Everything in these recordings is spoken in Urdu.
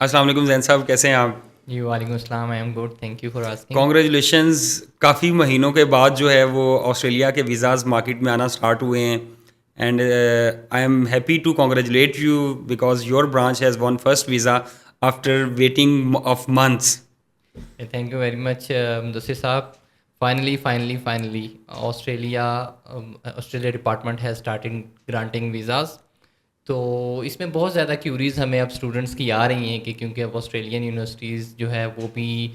السلام علیکم زین صاحب، کیسے ہیں آپ؟ جی وعلیکم السلام. I am good, thank you for asking. Congratulations. کافی مہینوں کے بعد جو ہے وہ آسٹریلیا کے ویزاز مارکیٹ میں آنا سٹارٹ ہوئے ہیں، and I am happy to congratulate you because your branch has won first visa after waiting of months. Thank you very much Mudassir صاحب. Finally Australia department has starting granting visas. تو اس میں بہت زیادہ کیوریز ہمیں اب اسٹوڈنٹس کی آ رہی ہیں کہ کیونکہ اب آسٹریلین یونیورسٹیز جو ہے وہ بھی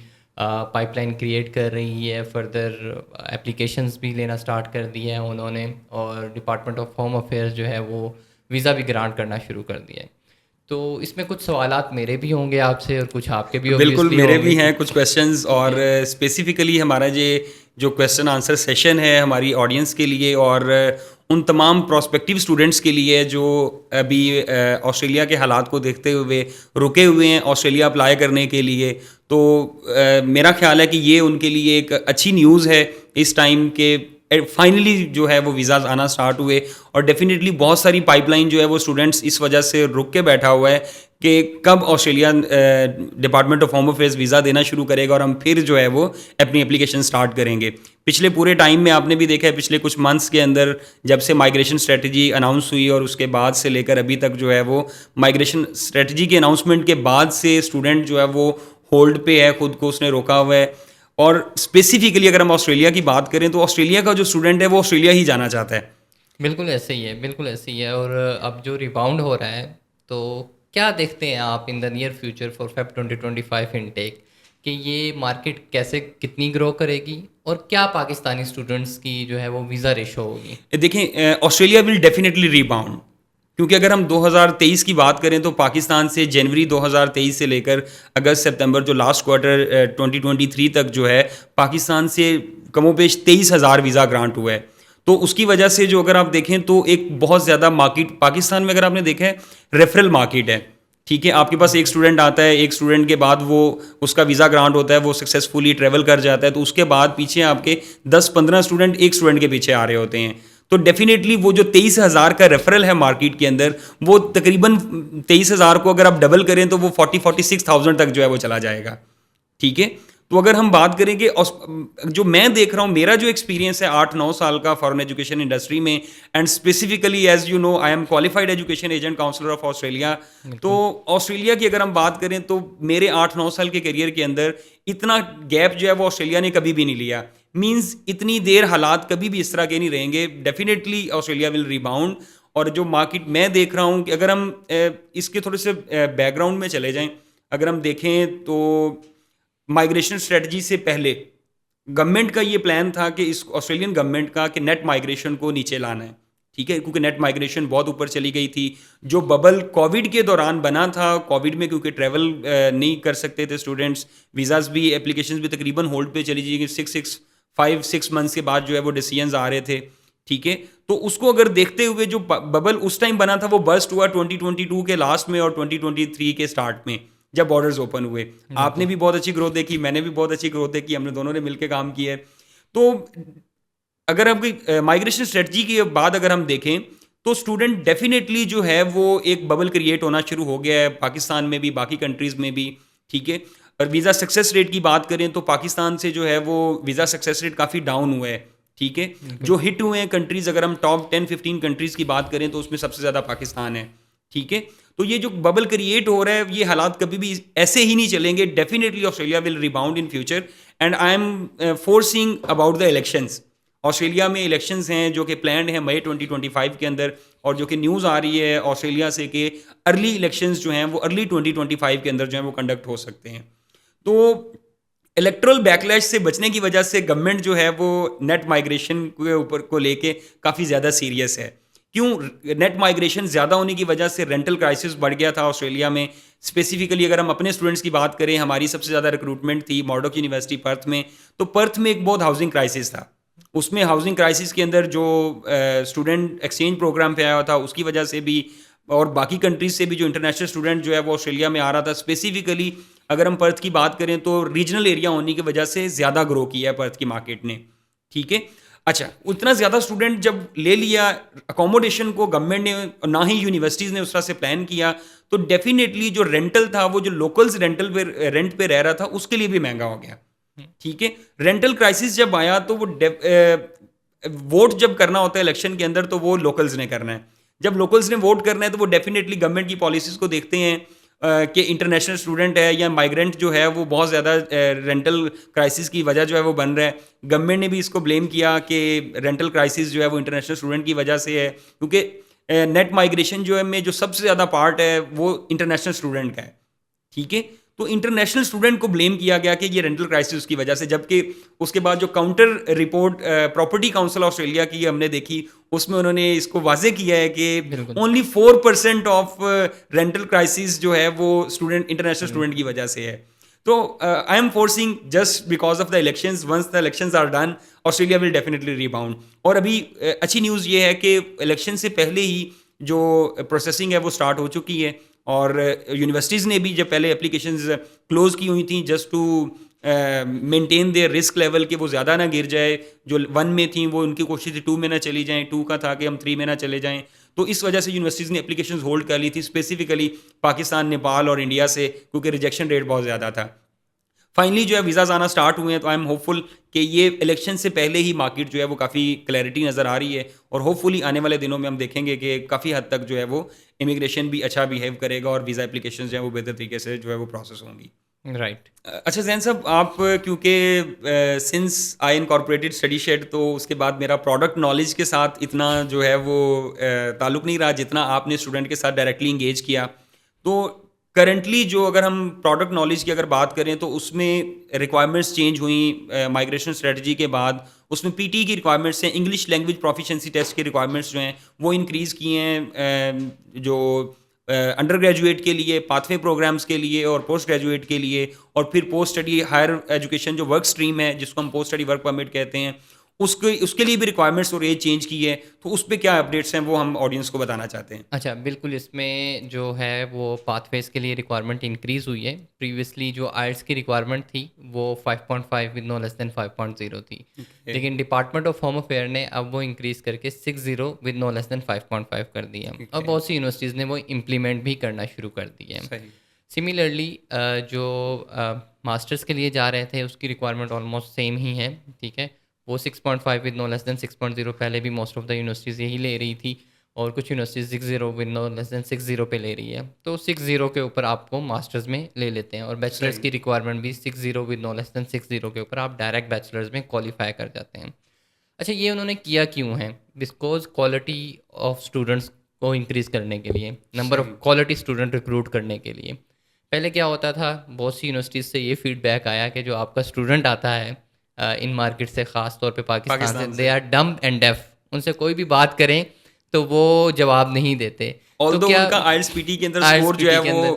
پائپ لائن کریٹ کر رہی ہے، فردر اپلیکیشنز بھی لینا اسٹارٹ کر دی ہیں انہوں نے، اور ڈپارٹمنٹ آف ہوم افیئرز جو ہے وہ ویزا بھی گرانٹ کرنا شروع کر دیا ہے. تو اس میں کچھ سوالات میرے بھی ہوں گے آپ سے اور کچھ آپ کے بھی بالکل، اوبیسلی میرے ہوں گے بھی ہیں کچھ کویشچنز، اور جی. اسپیسیفکلی ہمارا جو کویشچن آنسر سیشن ہے ہماری آڈینس کے لیے اور ان تمام پراسپیکٹیو اسٹوڈنٹس کے لیے جو ابھی آسٹریلیا کے حالات کو دیکھتے ہوئے رکے ہوئے ہیں آسٹریلیا اپلائی کرنے کے لیے. تو میرا خیال ہے کہ یہ ان کے لیے ایک اچھی نیوز ہے اس ٹائم کہ فائنلی جو ہے وہ ویزاز آنا سٹارٹ ہوئے. اور ڈیفینیٹلی بہت ساری پائپ لائن جو ہے وہ اسٹوڈنٹس اس وجہ سے رک کے بیٹھا ہوا ہے کہ کب Australia department of home affairs visa دینا شروع کرے گا اور ہم پھر جو ہے وہ اپنی اپلیکیشن سٹارٹ کریں گے. پچھلے پورے ٹائم میں آپ نے بھی دیکھا ہے، پچھلے کچھ منتھس کے اندر جب سے مائگریشن اسٹریٹجی اناؤنس ہوئی اور اس کے بعد سے لے کر ابھی تک جو ہے وہ مائگریشن اسٹریٹجی کے اناؤنسمنٹ کے بعد سے اسٹوڈنٹ جو ہے وہ ہولڈ پہ ہے، خود کو اس نے روکا ہوا ہے. اور اسپیسیفکلی اگر ہم آسٹریلیا کی بات کریں تو آسٹریلیا کا جو اسٹوڈنٹ ہے وہ آسٹریلیا ہی جانا چاہتا ہے. بالکل ایسے ہی ہے، بالکل ایسے ہی ہے. اور اب جو ریباؤنڈ ہو رہا ہے تو کیا دیکھتے ہیں آپ in the near future for Feb 2025 intake کہ یہ مارکیٹ کیسے کتنی گرو کرے گی اور کیا پاکستانی اسٹوڈنٹس کی جو ہے وہ ویزا ریشو ہوگی؟ دیکھیں، آسٹریلیا ول ڈیفینیٹلی ریباؤنڈ، کیونکہ اگر ہم 2023 کی بات کریں تو پاکستان سے جنوری 2023 سے لے کر اگست سپتمبر جو لاسٹ کوارٹر 2023 تک جو ہے پاکستان سے کم و بیش 23,000 ویزا گرانٹ ہوا ہے. تو اس کی وجہ سے جو اگر آپ دیکھیں تو ایک بہت زیادہ مارکیٹ پاکستان میں اگر آپ نے دیکھا ہے ریفرل مارکیٹ ہے. ٹھیک ہے، آپ کے پاس ایک اسٹوڈنٹ آتا ہے، ایک اسٹوڈنٹ کے بعد وہ اس کا ویزا گرانٹ ہوتا ہے، وہ سکسیزفلی ٹریول کر جاتا ہے، تو اس کے بعد پیچھے آپ کے 10-15 اسٹوڈنٹ ایک اسٹوڈنٹ کے پیچھے آ رہے ہوتے ہیں. تو ڈیفینیٹلی وہ جو 23,000 کا ریفرل ہے مارکیٹ کے اندر، وہ تقریباً 23,000 کو اگر آپ ڈبل کریں تو وہ 46,000 تک جو ہے وہ چلا جائے گا. ٹھیک ہے، تو اگر ہم بات کریں کہ جو میں دیکھ رہا ہوں، میرا جو ایکسپیرینس ہے 8-9 سال کا فارن ایجوکیشن انڈسٹری میں، and specifically as you know I am qualified education agent counsellor of Australia. تو بالکل. آسٹریلیا کی اگر ہم بات کریں تو میرے 8-9 سال کے کیریئر کے اندر اتنا گیپ جو ہے وہ آسٹریلیا نے کبھی بھی نہیں لیا. مینس اتنی دیر حالات کبھی بھی اس طرح کے نہیں رہیں گے. ڈیفینیٹلی آسٹریلیا ول ریباؤنڈ. اور جو مارکیٹ میں دیکھ رہا ہوں کہ اگر ہم اس کے تھوڑے سے بیک گراؤنڈ میں چلے جائیں، اگر ہم دیکھیں تو مائگریشن اسٹریٹجی سے پہلے گورنمنٹ کا یہ پلان تھا کہ اس آسٹریلین گورنمنٹ کا کہ نیٹ مائگریشن کو نیچے لانا ہے. ٹھیک ہے، کیونکہ نیٹ مائگریشن بہت اوپر چلی گئی تھی. جو ببل کووڈ کے دوران بنا تھا، کووڈ میں کیونکہ ٹریول نہیں کر سکتے تھے اسٹوڈنٹس، ویزاز بھی اپلیکیشنز بھی تقریباً ہولڈ پہ چلی جائیں گی. 5-6 منتھس کے بعد جو ہے وہ ڈیسیجنز آ رہے تھے. ٹھیک ہے، تو اس کو اگر دیکھتے ہوئے جو ببل اس ٹائم بنا تھا وہ برسٹ ہوا 2022 کے لاسٹ میں اور 2023 کے اسٹارٹ میں جب بارڈرز اوپن ہوئے. آپ بالکل. نے بھی بہت اچھی گروتھ دیکھی، میں نے بھی بہت اچھی گروتھ دیکھی، ہم نے دونوں نے مل کے کام کیا ہے. تو اگر ہم مائگریشن اسٹریٹجی کے بعد اگر ہم دیکھیں تو اسٹوڈنٹ ڈیفینیٹلی جو ہے وہ ایک ببل کریٹ ہونا شروع ہو گیا ہے پاکستان میں بھی، باقی کنٹریز میں بھی. ٹھیک ہے، اور ویزا سکسیس ریٹ کی بات کریں تو پاکستان سے جو ہے وہ ویزا سکسیس ریٹ کافی ڈاؤن ہوا ہے. ٹھیک ہے، بالکل. جو ہٹ ہوئے ہیں کنٹریز، اگر ہم ٹاپ 10-15 کنٹریز کی بات کریں تو اس میں سب سے زیادہ پاکستان ہے. ٹھیک ہے، تو یہ جو ببل کریٹ ہو رہا ہے یہ حالات کبھی بھی ایسے ہی نہیں چلیں گے. Definitely Australia will rebound in future. And I am forcing about the elections. Australia میں الیکشنز ہیں جو کہ پلانڈ ہیں مئی 2025 کے اندر، اور جو کہ نیوز آ رہی ہے آسٹریلیا سے کہ ارلی الیکشنز جو ہیں وہ ارلی 2025 کے اندر جو ہیں وہ کنڈکٹ ہو سکتے ہیں. تو الیکٹرل بیکلیش سے بچنے کی وجہ سے گورنمنٹ جو ہے وہ نیٹ مائگریشن کے اوپر کو لے کے کافی زیادہ سیریس ہے. کیوں؟ نیٹ مائگریشن زیادہ ہونے کی وجہ سے رینٹل کرائسس بڑھ گیا تھا آسٹریلیا میں. اسپیسیفکلی اگر ہم اپنے اسٹوڈنٹس کی بات کریں، ہماری سب سے زیادہ ریکروٹمنٹ تھی موردوک یونیورسٹی پرتھ میں. تو پرتھ میں ایک بہت ہاؤسنگ کرائسس تھا. اس میں ہاؤسنگ کرائسس کے اندر جو اسٹوڈنٹ ایکسچینج پروگرام پہ آیا ہوا تھا اس کی وجہ سے بھی، اور باقی کنٹریز سے بھی جو انٹرنیشنل اسٹوڈنٹ جو ہے وہ آسٹریلیا میں آ رہا تھا. اسپیسیفکلی اگر ہم پرتھ کی بات کریں تو ریجنل ایریا ہونے کی وجہ سے زیادہ گرو کیا ہے پرتھ کی مارکیٹ نے. ٹھیک ہے، اچھا اتنا زیادہ اسٹوڈنٹ جب لے لیا, اکوموڈیشن کو گورنمنٹ نے نہ ہی یونیورسٹیز نے اس طرح سے پلان کیا, تو ڈیفینیٹلی جو رینٹل تھا وہ جو لوکلز رینٹل پہ رینٹ پہ رہ رہا تھا اس کے لیے بھی مہنگا ہو گیا. ٹھیک ہے, رینٹل کرائسس جب آیا تو وہ ووٹ جب کرنا ہوتا ہے الیکشن کے اندر تو وہ لوکلز نے کرنا ہے. جب لوکلز نے ووٹ کرنا ہے تو وہ ڈیفینیٹلی گورنمنٹ کی پالیسیز کو دیکھتے ہیں کہ انٹرنیشنل اسٹوڈنٹ ہے یا مائیگرنٹ جو ہے وہ بہت زیادہ رینٹل کرائسس کی وجہ جو ہے وہ بن رہا ہے. گورنمنٹ نے بھی اس کو بلیم کیا کہ رینٹل کرائسس جو ہے وہ انٹرنیشنل اسٹوڈنٹ کی وجہ سے ہے, کیونکہ نیٹ مائیگریشن جو ہے میں جو سب سے زیادہ پارٹ ہے وہ انٹرنیشنل اسٹوڈنٹ کا ہے. ٹھیک ہے, تو انٹرنیشنل اسٹوڈنٹ کو بلیم کیا گیا کہ یہ رینٹل کرائسس کی وجہ سے, جبکہ اس کے بعد جو counter report property council Australia کی ہم نے دیکھی اس میں انہوں نے اس کو واضح کیا ہے کہ اونلی 4% آف رینٹل کرائسس جو ہے وہ اسٹوڈنٹ انٹرنیشنل اسٹوڈنٹ کی وجہ سے ہے. تو I am forcing just because of the elections, once the elections are done Australia will definitely rebound. اور ابھی اچھی نیوز یہ ہے کہ الیکشن سے پہلے ہی جو پروسیسنگ ہے وہ اسٹارٹ ہو چکی ہے, اور یونیورسٹیز نے بھی جب پہلے اپلیکیشنز کلوز کی ہوئی تھیں just to maintain their risk level کہ وہ زیادہ نہ گر جائے, جو 1 میں تھیں وہ ان کی کوشش تھی 2 میں نہ چلی جائیں, 2 کا تھا کہ ہم 3 میں نہ چلے جائیں, تو اس وجہ سے یونیورسٹیز نے اپلیکیشنز ہولڈ کر لی تھی اسپیسیفکلی پاکستان, نیپال اور انڈیا سے, کیونکہ ریجیکشن ریٹ بہت زیادہ تھا. فائنلی جو ہے ویزاز آنا اسٹارٹ ہوئے ہیں, تو آئی ایم ہوپ فل کہ یہ الیکشن سے پہلے ہی مارکیٹ جو ہے وہ کافی کلیئرٹی نظر آ رہی ہے, اور ہوپ فلی آنے والے دنوں میں ہم دیکھیں گے کہ کافی حد تک جو ہے وہ امیگریشن بھی اچھا بیہیو کرے گا اور ویزا اپلیکیشنز جو ہے وہ بہتر طریقے سے جو ہے وہ پروسیس ہوں گی. رائٹ. اچھا زین صاحب, آپ کیونکہ since I incorporated study shade, تو اس کے بعد میرا پروڈکٹ نالج کے ساتھ اتنا جو ہے وہ تعلق نہیں رہا جتنا آپ نے اسٹوڈنٹ کے ساتھ ڈائریکٹلی انگیج کیا. تو کرنٹلی جو اگر ہم پروڈکٹ نالج کی اگر بات کریں تو اس میں ریکوائرمنٹس چینج ہوئیں مائیگریشن اسٹریٹجی کے بعد, اس میں پی ٹی کی ریکوائرمنٹس ہیں, انگلش لینگویج پروفیشنسی ٹیسٹ کی ریکوائرمنٹس جو ہیں وہ انکریز کی ہیں, جو انڈر گریجویٹ کے لیے, پاتھ وے پروگرامس کے لیے اور پوسٹ گریجویٹ کے لیے, اور پھر پوسٹ اسٹڈی ہائر ایجوکیشن جو ورک اسٹریم ہے جس کو ہم پوسٹ اسٹڈی ورک پرمٹ کہتے ہیں, اس کے لیے بھی ریکوائرمنٹس اور ایج چینج کی ہے. تو اس پہ کیا اپڈیٹس ہیں وہ ہم آڈینس کو بتانا چاہتے ہیں. اچھا بالکل, اس میں جو ہے وہ پاتھ ویز کے لیے ریکوائرمنٹ انکریز ہوئی ہے. پریویسلی جو آئلٹس کی ریکوائرمنٹ تھی وہ 5.5 ود نو لیس دین 5.0 تھی, لیکن ڈپارٹمنٹ آف ہوم افیئر نے اب وہ انکریز کر کے 6.0 ود نو لیس دین 5.5 کر دی ہے, اور بہت سی یونیورسٹیز نے وہ امپلیمنٹ بھی کرنا شروع کر دی ہے. سملرلی جو ماسٹرس کے لیے جا رہے تھے اس کی ریکوائرمنٹ آلموسٹ سیم ہی ہے. ٹھیک ہے, وہ 6.5 ود نو لیس دین 6.0 پہلے بھی موسٹ آف دا یونیورسٹیز یہی لے رہی تھی, اور کچھ یونیورسٹیز 6.0 ود نو لیس دین 6.0 پہ لے رہی ہے. تو 6.0 کے اوپر آپ کو ماسٹرز میں لے لیتے ہیں, اور بیچلرز کی ریکوائرمنٹ بھی 6.0 ود نو لیس دین 6.0 کے اوپر آپ ڈائریکٹ بیچلرز میں کوالیفائی کر جاتے ہیں. اچھا, یہ انہوں نے کیا کیوں ہے؟ بیکاز کوالٹی آف اسٹوڈنٹس کو انکریز کرنے کے لیے, number of quality student recruit کرنے کے لیے. پہلے کیا ہوتا تھا, بہت سی یونیورسٹیز سے یہ فیڈ بیک آیا کہ جو آپ کا اسٹوڈنٹ آتا ہے ان مارکیٹ سے, خاص طور پہ پاکستان سے, دے آر ڈم اینڈ ڈیف. ان سے کوئی بھی بات کریں تو وہ جواب نہیں دیتے. تو کیا ان کا آئلٹس پی ٹی کے اندر اسکور جو ہے وہ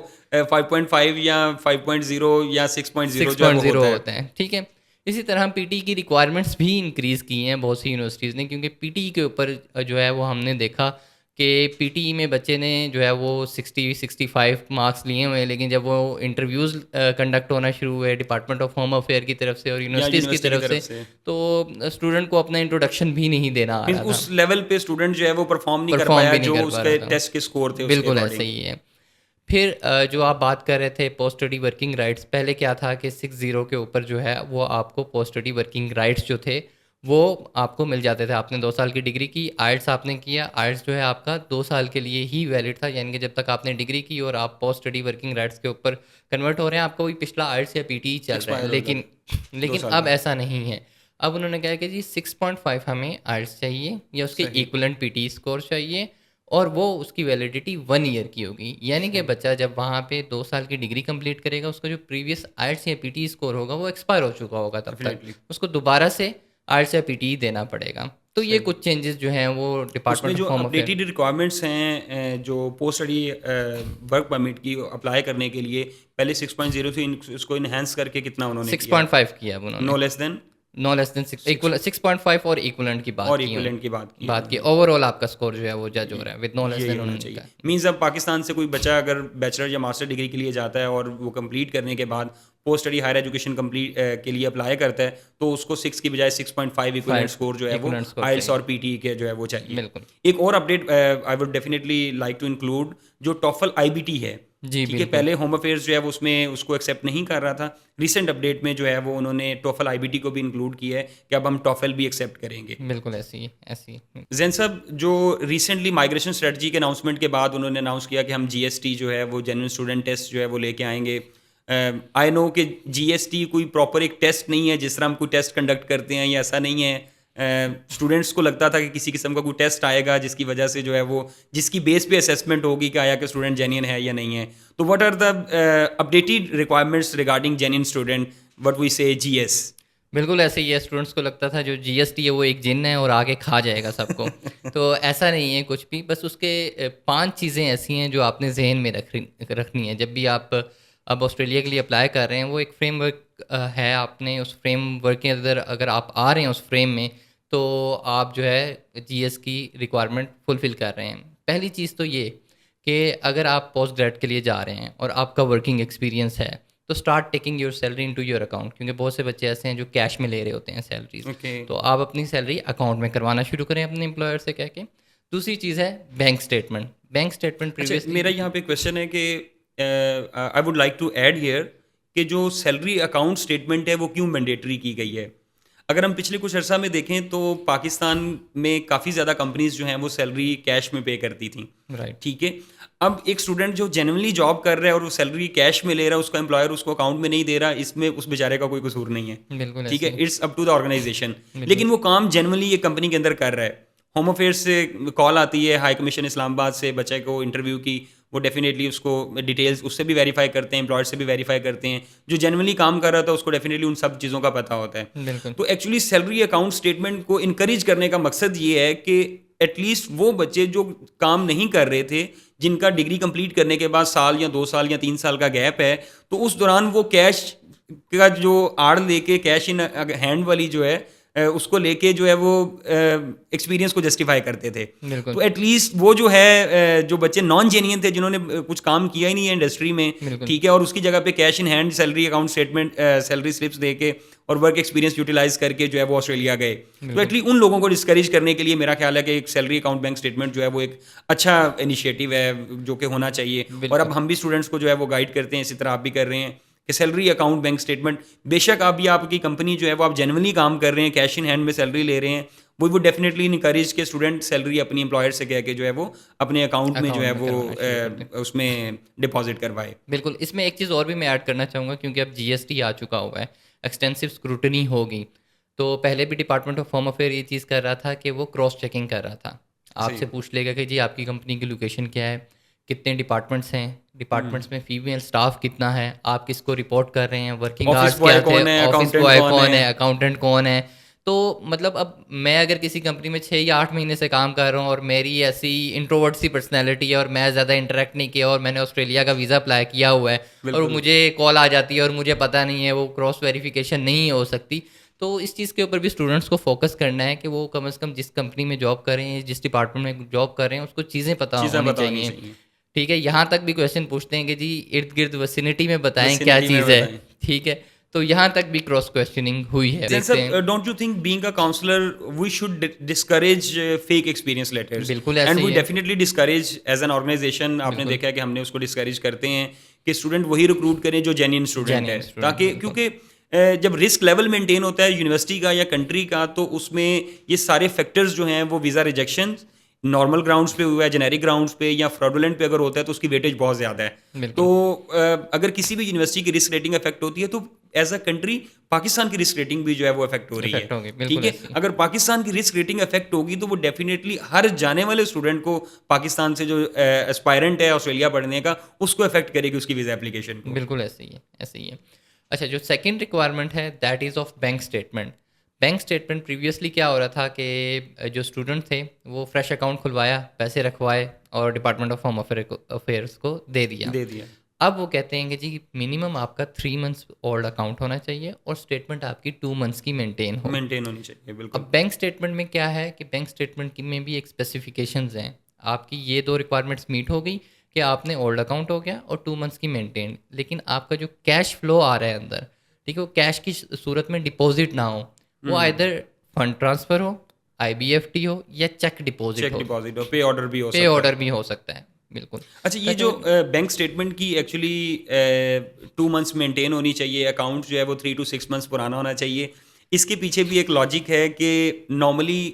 5.5 یا 5.0 یا 6.0 ہوتا ہے. ٹھیک ہے, اسی طرح پی ٹی کی ریکوائرمنٹس بھی انکریز کی ہیں بہت سی یونیورسٹیز نے, کیونکہ پی ٹی کے اوپر جو ہے وہ ہم نے دیکھا کہ پی ٹی میں بچے نے جو ہے وہ 60-65 مارکس لیے ہوئے, لیکن جب وہ انٹرویوز کنڈکٹ ہونا شروع ہوئے ڈپارٹمنٹ آف ہوم افیئر کی طرف سے اور یونیورسٹیز کی طرف سے, تو اسٹوڈنٹ کو اپنا انٹروڈکشن بھی نہیں دینا آ رہا تھا. اس لیول پہ اسٹوڈنٹ جو ہے وہ پرفارم نہیں کر پایا جو اس کے ٹیسٹ کے اسکور تھے. بالکل ایسا ہی ہے. پھر جو آپ بات کر رہے تھے پوسٹ اسٹڈی ورکنگ رائٹس, پہلے کیا تھا کہ 6.0 کے اوپر جو ہے وہ آپ کو پوسٹ اسٹڈی ورکنگ رائٹس جو تھے وہ آپ کو مل جاتے تھے. آپ نے 2 سال کی ڈگری کی, آئلٹس آپ نے کیا, آئلٹس جو ہے آپ کا 2 سال کے لیے ہی ویلڈ تھا, یعنی کہ جب تک آپ نے ڈگری کی اور آپ پوسٹ اسٹڈی ورکنگ رائٹس کے اوپر کنورٹ ہو رہے ہیں آپ کا وہی پچھلا آئلٹس یا پی ٹی چل رہا ہے. لیکن اب ایسا نہیں ہے. اب انہوں نے کہا کہ جی 6.5 ہمیں آئلٹس چاہیے یا اس کے ایکولنٹ پی ٹی اسکور چاہیے, اور وہ اس کی ویلیڈیٹی 1 ایئر کی ہوگی. یعنی کہ بچہ جب وہاں پہ 2 سال کی ڈگری کمپلیٹ کرے گا اس کا جو پریویس آئلٹس یا پی ٹی اسکور ہوگا وہ ایکسپائر ہو چکا ہوگا, تب تک اس کو دوبارہ سے آئلٹس یا پی ٹی دینا پڑے گا. تو یہ کچھ چینجز جو ہیں وہ ڈپارٹمنٹ جو اپڈیٹڈ ریکوائرمنٹس ہیں جو پوسٹ اسٹڈی ورک پرمٹ کی اپلائی کرنے کے لیے, پہلے 6.0 تھی, اس کو انہینس کر کے کتنا انہوں نے 6.5 کیا انہوں نے, نو لیس دین نو لیس دین 6.5 اور ایکولنٹ کی اور ایکولنٹ کی بات کی اوور آل آپ کا اسکور جو ہے وہ جج ہو رہا ہے وتھ نو لیس دین. ہونا چاہیے. مینز اب پاکستان سے کوئی بچہ اگر بیچلر یا ماسٹر ڈگری کے لیے جاتا ہے اور وہ کمپلیٹ کرنے کے بعد post study higher education complete کے لیے اپلائی کرتا ہے تو اس کو 6 کی بجائے 6.5 ایکولنٹ اسکور جو ہے وہ آئلٹس اور پی ٹی کے جو ہے وہ چاہیے. ایک اور update I would definitely like to include جو ٹوفل آئی بی ٹی ہے. ٹھیک ہے, پہلے ہوم افیئرس جو ہے اس میں اس کو ایکسیپٹ نہیں کر رہا تھا. ریسنٹ اپڈیٹ میں جو ہے وہ انہوں نے ٹوفل آئی بی ٹی کو بھی انکلوڈ کیا ہے کہ اب ہم ٹوفل بھی ایکسیپٹ کریں گے. بالکل ایسی زین صاحب جو ریسنٹلی مائگریشن اسٹریٹجی کے اناؤنسمنٹ کے بعد انہوں نے اناؤنس کیا کہ ہم جی ایس ٹی جو ہے وہ جینوئن اسٹوڈنٹ ٹیسٹ جو ہے وہ لے کے آئیں گے. آئی نو کہ جی ایس ٹی کوئی پراپر ایک ٹیسٹ نہیں ہے جس طرح ہم کوئی ٹیسٹ کنڈکٹ کرتے ہیں, یہ ایسا نہیں ہے. اسٹوڈنٹس کو لگتا تھا کہ کسی قسم کا کوئی ٹیسٹ آئے گا جس کی وجہ سے جو ہے وہ جس کی بیس پہ اسیسمنٹ ہوگی کہ آیا کہ اسٹوڈنٹ جینین ہے یا نہیں ہے. تو what are the updated requirements regarding genuine student what we say G S? بالکل ایسے ہی ہے. اسٹوڈنٹس کو لگتا تھا جو جی ایس ٹی ہے وہ ایک جن ہے اور آگے کھا جائے گا سب کو. تو ایسا نہیں ہے کچھ بھی. بس اس کے 5 چیزیں ایسی ہیں جو آپ نے ذہن میں رکھنی ہے جب بھی آپ اب آسٹریلیا کے لیے اپلائی کر رہے ہیں. وہ ایک فریم ورک ہے, آپ نے اس فریم ورک کے اندر اگر آپ آ رہے ہیں اس فریم میں تو آپ جو ہے جی ایس کی ریکوائرمنٹ فلفل کر رہے ہیں. پہلی چیز تو یہ کہ اگر آپ پوسٹ گریڈ کے لیے جا رہے ہیں اور آپ کا ورکنگ ایکسپیرینس ہے تو start taking your salary into your account, کیونکہ بہت سے بچے ایسے ہیں جو کیش میں لے رہے ہوتے ہیں سیلریز. تو آپ اپنی سیلری اکاؤنٹ میں کروانا شروع کریں اپنے امپلائر سے کہہ کے. دوسری چیز ہے بینک اسٹیٹمنٹ. بینک اسٹیٹمنٹ میرا یہاں پہ کویشچن ہے کہ I would like to add here کہ جو سیلری اکاؤنٹ اسٹیٹمنٹ ہے وہ کیوں مینڈیٹری کی گئی ہے. اگر ہم پچھلے کچھ عرصہ میں دیکھیں تو پاکستان میں کافی زیادہ کمپنیز جو ہیں وہ سیلری کیش میں پے کرتی تھیں. ٹھیک ہے, اب ایک اسٹوڈنٹ جو جینوئنلی جاب کر رہا ہے اور وہ سیلری کیش میں لے رہا ہے, اس کا امپلائر اس کو اکاؤنٹ میں نہیں دے رہا, اس میں اس بیچارے کا کوئی قصور نہیں ہے. ٹھیک ہے, it's up to the organization. لیکن وہ کام جینوئنلی ایک کمپنی کے اندر کر رہا ہے. ہوم افیئرس سے کال آتی ہے ہائی کمیشن اسلام آباد سے بچے کو انٹرویو کی, وہ ڈیفینیٹلی اس کو ڈیٹیلز اس سے بھی ویریفائی کرتے ہیں, امپلائر سے بھی ویریفائی کرتے ہیں. جو جینوئنلی کام کر رہا تھا اس کو ڈیفینیٹلی ان سب چیزوں کا پتہ ہوتا ہے. تو ایکچولی سیلری اکاؤنٹ اسٹیٹمنٹ کو انکریج کرنے کا مقصد یہ ہے کہ ایٹ لیسٹ وہ بچے جو کام نہیں کر رہے تھے, جن کا ڈگری کمپلیٹ کرنے کے بعد سال یا 2 سال یا 3 سال کا گیپ ہے, تو اس دوران وہ کیش کا جو آڑ لے کے کیش ان ہینڈ والی جو ہے اس کو لے کے جو ہے وہ ایکسپیرینس کو جسٹیفائی کرتے تھے. تو ایٹ لیسٹ وہ جو ہے جو بچے نان جینین تھے جنہوں نے کچھ کام کیا ہی نہیں ہے انڈسٹری میں, ٹھیک ہے, اور اس کی جگہ پہ cash in hand salary account statement salary slips دے کے اور ورک ایکسپیرینس یوٹیلائز کر کے جو ہے وہ آسٹریلیا گئے. تو ایٹ لیسٹ ان لوگوں کو ڈسکریج کرنے کے لیے میرا خیال ہے کہ ایک سیلری اکاؤنٹ بینک اسٹیٹمنٹ جو ہے وہ ایک اچھا انیشیٹو ہے جو کہ ہونا چاہیے. اور اب ہم بھی اسٹوڈنٹس کو جو ہے وہ گائڈ کرتے ہیں, اسی طرح آپ بھی کر رہے ہیں کہ سیلری اکاؤنٹ بینک اسٹیٹمنٹ, بے شک آپ بھی آپ کی کمپنی جو ہے وہ آپ جینوئنلی کام کر رہے ہیں, کیش ان ہینڈ میں سیلری لے رہے ہیں, وہ ڈیفینیٹلی انکریج کے اسٹوڈنٹ سیلری اپنی امپلائر سے کہہ کے جو ہے وہ اپنے اکاؤنٹ میں جو ہے وہ اس میں ڈپازٹ کروائے. بالکل. اس میں ایک چیز اور بھی میں ایڈ کرنا چاہوں گا, کیونکہ اب جی ایس ٹی آ چکا ہوا ہے, ایکسٹینسو اسکروٹنی ہوگی. تو پہلے بھی ڈپارٹمنٹ آف ہوم افیئر یہ چیز کر رہا تھا کہ وہ کراس چیکنگ کر رہا تھا. آپ سے پوچھ لے گا کہ جی آپ کی کمپنی کی لوکیشن کیا ہے, کتنے ڈپارٹمنٹس ہیں, ڈپارٹمنٹس میں فیمیل اسٹاف کتنا ہے, آپ کس کو رپورٹ کر رہے ہیں, ورکنگ آورس کیا ہے, آفس بوائے کون ہے, اکاؤنٹنٹ کون ہے. تو مطلب اب میں اگر کسی کمپنی میں 6 یا 8 مہینے سے کام کر رہا ہوں اور میری ایسی انٹروورٹ سی پرسنالٹی ہے اور میں زیادہ انٹریکٹ نہیں کیا اور میں نے آسٹریلیا کا ویزا اپلائی کیا ہوا ہے اور مجھے کال آ جاتی ہے اور مجھے پتہ نہیں ہے, وہ کراس ویریفیکیشن نہیں ہو سکتی. تو اس چیز کے اوپر بھی اسٹوڈنٹس کو فوکس کرنا ہے کہ وہ کم از کم جس کمپنی میں جاب کر رہے ہیں, جس ڈپارٹمنٹ میں جاب کر رہے ہیں, اس کو چیزیں پتہ ہونی چاہیے. ٹھیک ہے, یہاں تک بھی کویشچن پوچھتے ہیں کہ جی ارد گرد وسینٹی میں بتائیں کیا چیز ہے. ٹھیک ہے, تو یہاں تک بھی کراس کویشچننگ ہوئی ہے. Don't you think being a counsellor we should discourage fake experience letters? بالکل, and we definitely discourage as an organisation. آپ نے دیکھا ہے کہ ہم نے اس کو ڈسکریج کرتے ہیں کہ اسٹوڈنٹ وہی ریکروٹ کریں جو جینین اسٹوڈنٹ ہے, تاکہ کیونکہ جب رسک لیول مینٹین ہوتا ہے یونیورسٹی کا یا کنٹری کا, تو اس میں یہ سارے فیکٹرز جو ہیں وہ ویزا ریجیکشن نارمل گراؤنڈس پہ ہوا ہے, جنیرک گراؤنڈس پہ یا فراڈولنٹ پہ اگر ہوتا ہے تو اس کی ویٹیج بہت زیادہ ہے. تو اگر کسی بھی یونیورسٹی کی رسک ریٹنگ افیکٹ ہوتی ہے تو ایز اے کنٹری پاکستان کی رسک ریٹنگ بھی جو ہے وہ افیکٹ ہو رہی ہے. ٹھیک ہے, اگر پاکستان کی رسک ریٹنگ افیکٹ ہوگی تو وہ ڈیفینیٹلی ہر جانے والے اسٹوڈنٹ کو پاکستان سے جو اسپائرنٹ ہے آسٹریلیا پڑھنے کا, اس کو افیکٹ کرے گی اس کی ویزا اپلیکیشن کو. بالکل ایسے ہی ہے, ایسے ہی ہے. اچھا, جو سیکنڈ ریکوائرمنٹ ہے that is of bank statement. Bank statement previously کیا ہو رہا تھا کہ جو اسٹوڈنٹ تھے وہ فریش اکاؤنٹ کھلوایا, پیسے رکھوائے اور ڈپارٹمنٹ آف ہوم افیئرس کو دے دیا. اب وہ کہتے ہیں کہ جی منیمم آپ کا 3 منتھس اولڈ اکاؤنٹ ہونا چاہیے اور اسٹیٹمنٹ آپ کی 2 منتھس کی مینٹین ہو. مینٹین ہونی چاہیے. بالکل. اب بینک اسٹیٹمنٹ میں کیا ہے کہ بینک اسٹیٹمنٹ میں بھی ایک اسپیسیفکیشنز ہیں. آپ کی یہ 2 ریکوائرمنٹس میٹ ہو گئی کہ آپ نے اولڈ اکاؤنٹ ہو گیا اور 2 منتھس کی مینٹین, لیکن آپ کا جو کیش فلو آ رہا ہے اندر, ٹھیک ہے, وہ کیش کی صورت میں ڈپازٹ نہ ہو, وہ آئدر فنڈ ٹرانسفر ہو, IBFT ہو, یا چیک ڈپازٹ ہو, پے آرڈر بھی ہو پے آرڈر بھی ہو سکتا ہے. بالکل. اچھا, یہ جو بینک اسٹیٹمنٹ کی ایکچولی 2 منتھس مینٹین ہونی چاہیے, اکاؤنٹ جو ہے وہ 3 to 6 منتھس پرانا ہونا چاہیے, اس کے پیچھے بھی ایک لاجک ہے کہ نارملی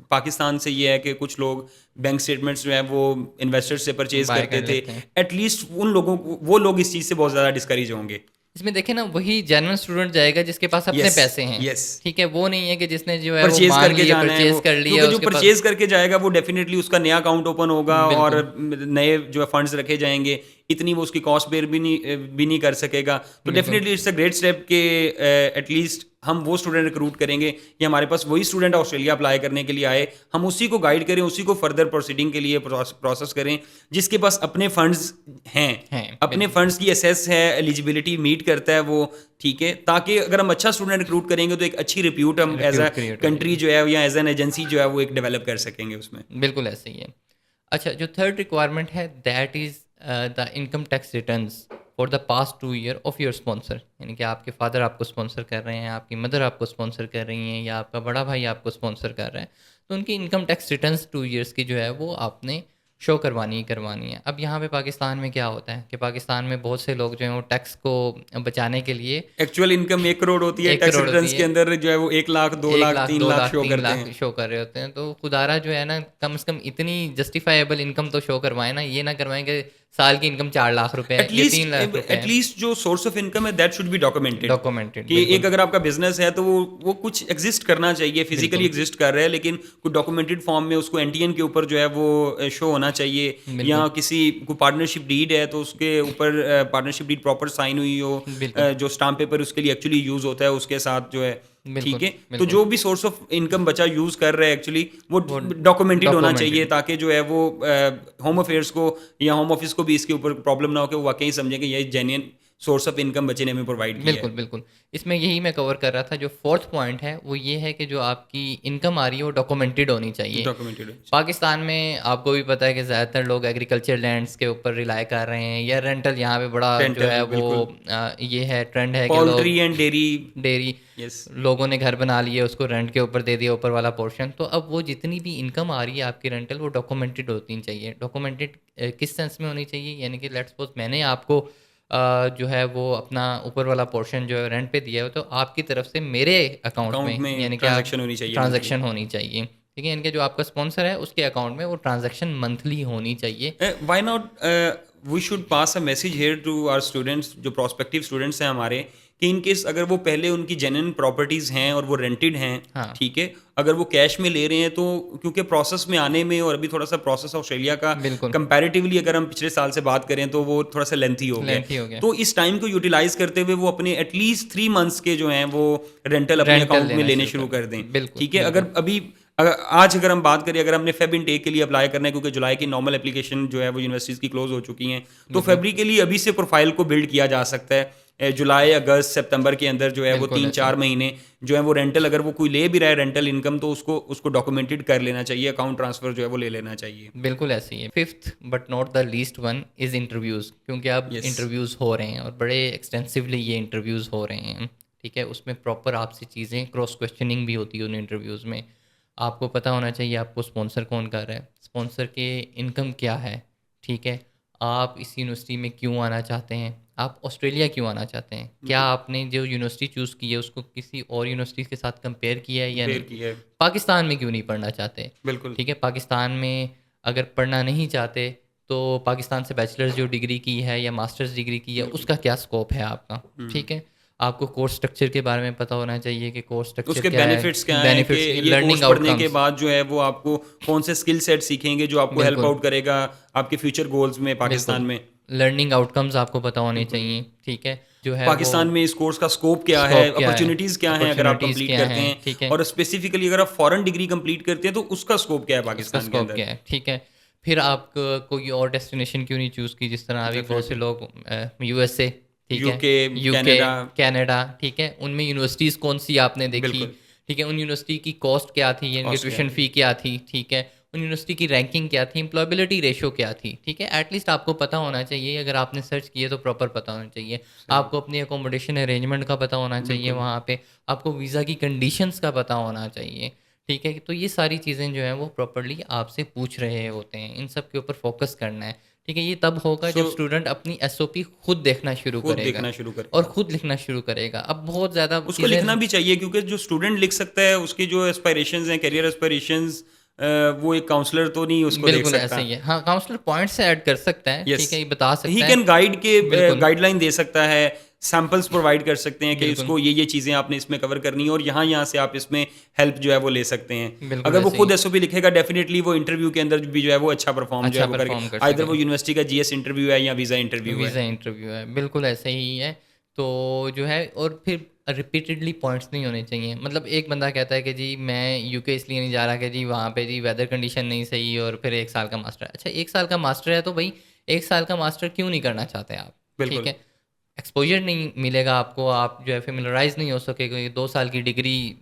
پاکستان سے یہ ہے کہ کچھ لوگ بینک اسٹیٹمنٹس جو ہیں وہ انویسٹر سے پرچیز کرتے تھے. ایٹ لیسٹ ان لوگوں کو, وہ لوگ اس چیز سے بہت زیادہ ڈسکریج ہوں گے. اس میں دیکھیں نا, وہی جینوئن اسٹوڈنٹ جائے گا جس کے پاس اپنے پیسے ہیں, ٹھیک ہے, وہ نہیں ہے کہ جس نے جو ہے پرچیز کر کے جانا ہے, پرچیز کر لیا. کیونکہ جو پرچیز کر کے جائے گا وہ ڈیفینیٹلی اس کا نیا اکاؤنٹ اوپن ہوگا اور نئے جو ہے فنڈز رکھے جائیں گے, اتنی وہ اس کی کاسٹ بیئر بھی نہیں کر سکے گا. تو definitely it's a great step کہ ایٹ لیسٹ ہم وہ اسٹوڈنٹ ریکروٹ کریں گے یا ہمارے پاس وہی اسٹوڈنٹ آسٹریلیا اپلائی کرنے کے لیے آئے, ہم اسی کو گائیڈ کریں, اسی کو فردر پروسیڈنگ کے لیے پروسیس کریں, جس کے پاس اپنے فنڈز ہیں, اپنے فنڈز کی اسیس ہے, ایلیجبلٹی میٹ کرتا ہے وہ, ٹھیک ہے, تاکہ اگر ہم اچھا اسٹوڈنٹ ریکروٹ کریں گے تو ایک اچھی ریپیوٹ ہم ایز اے کنٹری جو ہے یا ایز این ایجنسی جو ہے وہ ایک ڈیولپ کر سکیں گے اس میں. بالکل ایسے ہی ہے. اچھا, جو تھرڈ ریکوائرمنٹ ہے that is the income tax returns for the past 2 year of your sponsor, یعنی کہ آپ کے فادر آپ کو اسپانسر کر رہے ہیں, آپ کی مدر آپ کو اسپانسر کر رہی ہیں, یا آپ کا بڑا بھائی آپ کو اسپانسر کر رہا ہے, تو ان کی انکم ٹیکس ریٹرنز 2 years کی جو ہے وہ آپ نے شو کروانی ہے. اب یہاں پہ پاکستان میں کیا ہوتا ہے کہ پاکستان میں بہت سے لوگ جو ہیں وہ ٹیکس کو بچانے کے لیے ایکچوئل انکم 1 کروڑ ہوتی ہے, ٹیکس ریٹرنز کے اندر جو ہے وہ 1 لاکھ 2 لاکھ 3 لاکھ شو کر رہے ہوتے ہیں. تو خدارہ جو ہے نا, کم از کم اتنی جسٹیفائیبل انکم تو شو کروائیں نا, یہ نہ کروائیں کہ سال کی انکم 4 لاکھ روپے ہے, 3 لاکھ روپے. ایٹ لیسٹ جو سورس آف انکم ہے دیٹ شوڈ بی ڈاکومنٹڈ, کہ ایک اگر آپ کا بزنس ہے تو وہ کچھ ایگزسٹ کرنا چاہیے, فزیکلی ایگزسٹ کر رہا ہے, لیکن کوئی ڈاکومنٹڈ فارم میں اس کو NTN کے اوپر جو ہے وہ شو ہونا چاہیے, یا کسی کو پارٹنرشپ ڈیڈ ہے تو اس کے اوپر پارٹنرشپ ڈیڈ پراپر سائن ہوئی ہو, جو اسٹامپ پیپر اس کے لیے ایکچولی یوز ہوتا ہے اس کے ساتھ جو ہے, ٹھیک ہے. تو جو بھی سورس آف انکم بچہ یوز کر رہا ہے ایکچولی وہ ڈاکومنٹڈ ہونا چاہیے, تاکہ جو ہے وہ ہوم افیئرس کو یا ہوم آفس کو بھی اس کے اوپر پرابلم نہ ہو کہ وہ واقعی سمجھیں کہ یہ جینین سورس آف انکم بچے نے ہمیں پرووائڈ کیا. بالکل. اس میں یہی میں کور کر رہا تھا. جو 4th پوائنٹ ہے وہ یہ ہے کہ جو آپ کی انکم آ رہی ہے وہ ڈاکومنٹڈ ہونی چاہیے. پاکستان میں آپ کو بھی پتہ ہے کہ زیادہ تر لوگ ایگریکلچر لینڈس کے اوپر ریلائی کر رہے ہیں, یا رینٹل یہاں پہ بڑا جو ہے وہ یہ ہے ٹرینڈ ہے کہ پولٹری اینڈ ڈیری لوگوں نے گھر بنا لیے, اس کو رینٹ کے اوپر دے دیا اوپر والا پورشن. تو اب وہ جتنی بھی انکم آ رہی ہے آپ کی رینٹل, وہ ڈاکومنٹڈ ہونی چاہیے. ڈاکومنٹڈ کس سینس میں ہونی چاہیے, یعنی کہ لیٹس سپوز میں نے آپ کو جو ہے وہ اپنا اوپر والا پورشن جو ہے رینٹ پہ دیا ہے, تو آپ کی طرف سے میرے اکاؤنٹ میں یعنی کہ ٹرانزیکشن ہونی چاہیے, ٹھیک ہے. یعنی کہ جو آپ کا اسپانسر ہے اس کے اکاؤنٹ میں وہ ٹرانزیکشن منتھلی ہونی چاہیے. Why not we should pass a message here to our students, جو پراسپیکٹیو اسٹوڈنٹس ہیں ہمارے, کہ ان کیس اگر وہ پہلے ان کی جینوئن پراپرٹیز ہیں اور وہ رینٹڈ ہیں, ٹھیک ہے, اگر وہ کیش میں لے رہے ہیں تو کیونکہ پروسیس میں آنے میں, اور ابھی تھوڑا سا پروسیس آسٹریلیا کا کمپیریٹیولی اگر ہم پچھلے سال سے بات کریں تو وہ تھوڑا سا لینتھی ہو گیا, تو اس ٹائم کو یوٹیلائز کرتے ہوئے وہ اپنے ایٹ لیسٹ 3 months کے جو ہیں وہ رینٹل اپنے اکاؤنٹ میں لینے شروع کر دیں, ٹھیک ہے. اگر ابھی آج اگر ہم بات کریں, اگر ہم نے فیب انٹیک کے لیے اپلائی کرنا ہے, کیونکہ جولائی کی نارمل اپلیکیشن جو ہے وہ یونیورسٹیز کی کلوز ہو چکی ہیں, تو فیبری کے لیے ابھی سے پروفائل کو بلڈ کیا جا سکتا ہے. جولائی, اگست, سپتمبر کے اندر جو ہے وہ 3-4 مہینے جو ہے وہ رینٹل, اگر وہ کوئی لے بھی رہا ہے رینٹل انکم, تو اس کو ڈاکومنٹڈ کر لینا چاہیے, اکاؤنٹ ٹرانسفر جو ہے وہ لے لینا چاہیے. بالکل ایسے ہی ہے. 5th but not the least one is interviews, کیونکہ اب انٹرویوز ہو رہے ہیں اور بڑے ایکسٹینسولی یہ انٹرویوز ہو رہے ہیں, ٹھیک ہے. اس میں پراپر آپ سے چیزیں کراس کویشچننگ بھی ہوتی ہے ان انٹرویوز میں. آپ کو پتہ ہونا چاہیے آپ کو اسپانسر کون کر رہا ہے, اسپانسر کے انکم کیا ہے, ٹھیک ہے. آپ اس یونیورسٹی میں کیوں آنا چاہتے ہیں, آپ آسٹریلیا کیوں آنا چاہتے ہیں, کیا آپ نے جو یونیورسٹی چوز کی ہے اس کو کسی اور یونیورسٹی کے ساتھ کمپیئر کیا ہے یا نہیں, پاکستان میں کیوں نہیں پڑھنا چاہتے, بالکل, ٹھیک ہے. پاکستان میں اگر پڑھنا نہیں چاہتے تو پاکستان سے بیچلرز جو ڈگری کی ہے یا ماسٹرز ڈگری کی ہے اس کا کیا اسکوپ ہے آپ کا, ٹھیک ہے. آپ کو کورس اسٹرکچر کے بارے میں پتہ ہونا چاہیے کہ کورس اسٹرکچر اس کے بینیفٹس کیا ہیں, کہ یہ کورس پڑھنے کے بعد جو ہے وہ آپ کو کون سے اسکل سیٹ سیکھیں گے جو آپ کو ہیلپ آؤٹ کرے گا آپ کے فیوچر گولز میں پاکستان میں. لرننگ آؤٹ کمز آپ کو پتہ ہونے چاہیے, ٹھیک ہے. جو ہے پاکستان میں اس کورس کا اسکوپ کیا ہے, اپرچونیٹیز کیا ہیں اگر آپ کمپلیٹ کرتے ہیں, اور اسپیسیفکلی اگر آپ فورن ڈگری کمپلیٹ کرتے ہیں تو اس کا اسکوپ کیا ہے پاکستان کے اندر, ٹھیک ہے. پھر آپ کو کوئی اور ڈیسٹینیشن کیوں نہیں چوز کی، جس طرح ابھی بہت سے لوگ یو ایس اے، ٹھیک ہے، یو کے، کینیڈا، ٹھیک ہے، ان میں یونیورسٹیز کون سی آپ نے دیکھی، ٹھیک ہے، ان یونیورسٹی کی کاسٹ کیا تھی، ان کی ٹیوشن فی کیا تھی، ٹھیک ہے، ان یونیورسٹی کی رینکنگ کیا تھی، امپلائبلٹی ریشو کیا تھی، ٹھیک ہے، ایٹ لیسٹ آپ کو پتہ ہونا چاہیے، اگر آپ نے سرچ کیے تو پراپر پتہ ہونا چاہیے، آپ کو اپنی اکوموڈیشن ارینجمنٹ کا پتہ ہونا چاہیے، وہاں پہ آپ کو ویزا کی کنڈیشنز کا پتہ ہونا چاہیے، ٹھیک ہے، تو یہ ساری چیزیں جو ہیں وہ پراپرلی آپ سے پوچھ رہے ہوتے ہیں، ان سب کے اوپر فوکس کرنا ہے، ٹھیک ہے، یہ تب ہوگا جب اسٹوڈنٹ اپنی ایس او پی خود دیکھنا شروع کرے گا اور خود لکھنا شروع کرے گا. اب بہت زیادہ اس کو لکھنا بھی چاہیے، کیونکہ جو اسٹوڈنٹ لکھ سکتا ہے اس کی جو اسپائریشنز ہیں، کیریئر اسپائریشنز، وہ ایک کاؤنسلر تو نہیں اس کو دیکھ سکتا. بالکل ایسا ہی ہے، ہاں کاؤنسلر پوائنٹس ایڈ کر سکتا ہے، ٹھیک ہے، یہ بتا سکتا ہے، ہی کین گائیڈ کے گائیڈ لائن دے سکتا ہے، سیمپلس پرووائڈ کر سکتے ہیں کہ اس کو یہ چیزیں آپ نے اس میں کور کرنی ہے اور یہاں سے آپ اس میں ہیلپ جو ہے وہ لے سکتے ہیں. اگر وہ خود ایس او پی لکھے گا ڈیفینیٹلی وہ انٹرویو کے اندر بھی جو ہے وہ اچھا پرفارم جو ہے وہ کرے گا، ادھر وہ یونیورسٹی کا جی ایس انٹرویو ہے یا ویزا انٹرویو ہے. بالکل ایسے ہی ہے. تو جو ہے، اور پھر ریپیٹڈلی پوائنٹس نہیں ہونے چاہیے. مطلب ایک بندہ کہتا ہے کہ جی میں یو کے اس لیے نہیں جا رہا کہ جی وہاں پہ جی ویدر کنڈیشن نہیں صحیح اور پھر 1 سال کا ماسٹر ہے. اچھا 1 سال کا ماسٹر ہے تو بھائی 1 سال کا ماسٹر کیوں نہیں کرنا چاہتے آپ؟ ٹھیک ہے، ایکسپوجر نہیں ملے گا آپ کو، آپ جو ہے فیملرائز نہیں ہو سکے گا. 2 سال کی ڈگری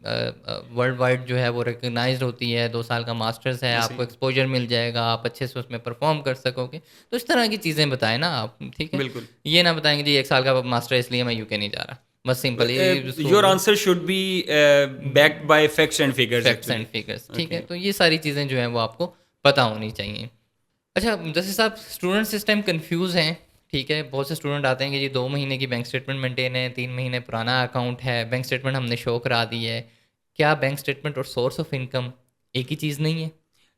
ورلڈ وائڈ جو ہے وہ ریکگنائزڈ ہوتی ہے، 2 سال کا ماسٹرز ہے، آپ کو ایکسپوجر مل جائے گا، آپ اچھے سے اس میں پرفارم کر سکو گے. تو اس طرح کی چیزیں بتائیں نا آپ، ٹھیک ہے، یہ نہ بتائیں گے جی 1 سال کا ماسٹر اس لیے میں یو کے نہیں جا رہا. بس simple. Your answer should be backed by facts and figures. ٹھیک ہے، تو یہ ساری چیزیں جو ہیں وہ آپ کو پتہ ہونی چاہیے. اچھا جیسے صاحب اسٹوڈنٹس اس ٹائم کنفیوز ہیں، ٹھیک ہے، بہت سے اسٹوڈنٹ آتے ہیں کہ جی 2 مہینے کی بینک اسٹیٹمنٹ مینٹین ہے، 3 مہینے پرانا اکاؤنٹ ہے، بینک اسٹیٹمنٹ ہم نے شو کرا دی ہے. کیا بینک اسٹیٹمنٹ اور سورس آف انکم ایک ہی چیز نہیں ہے؟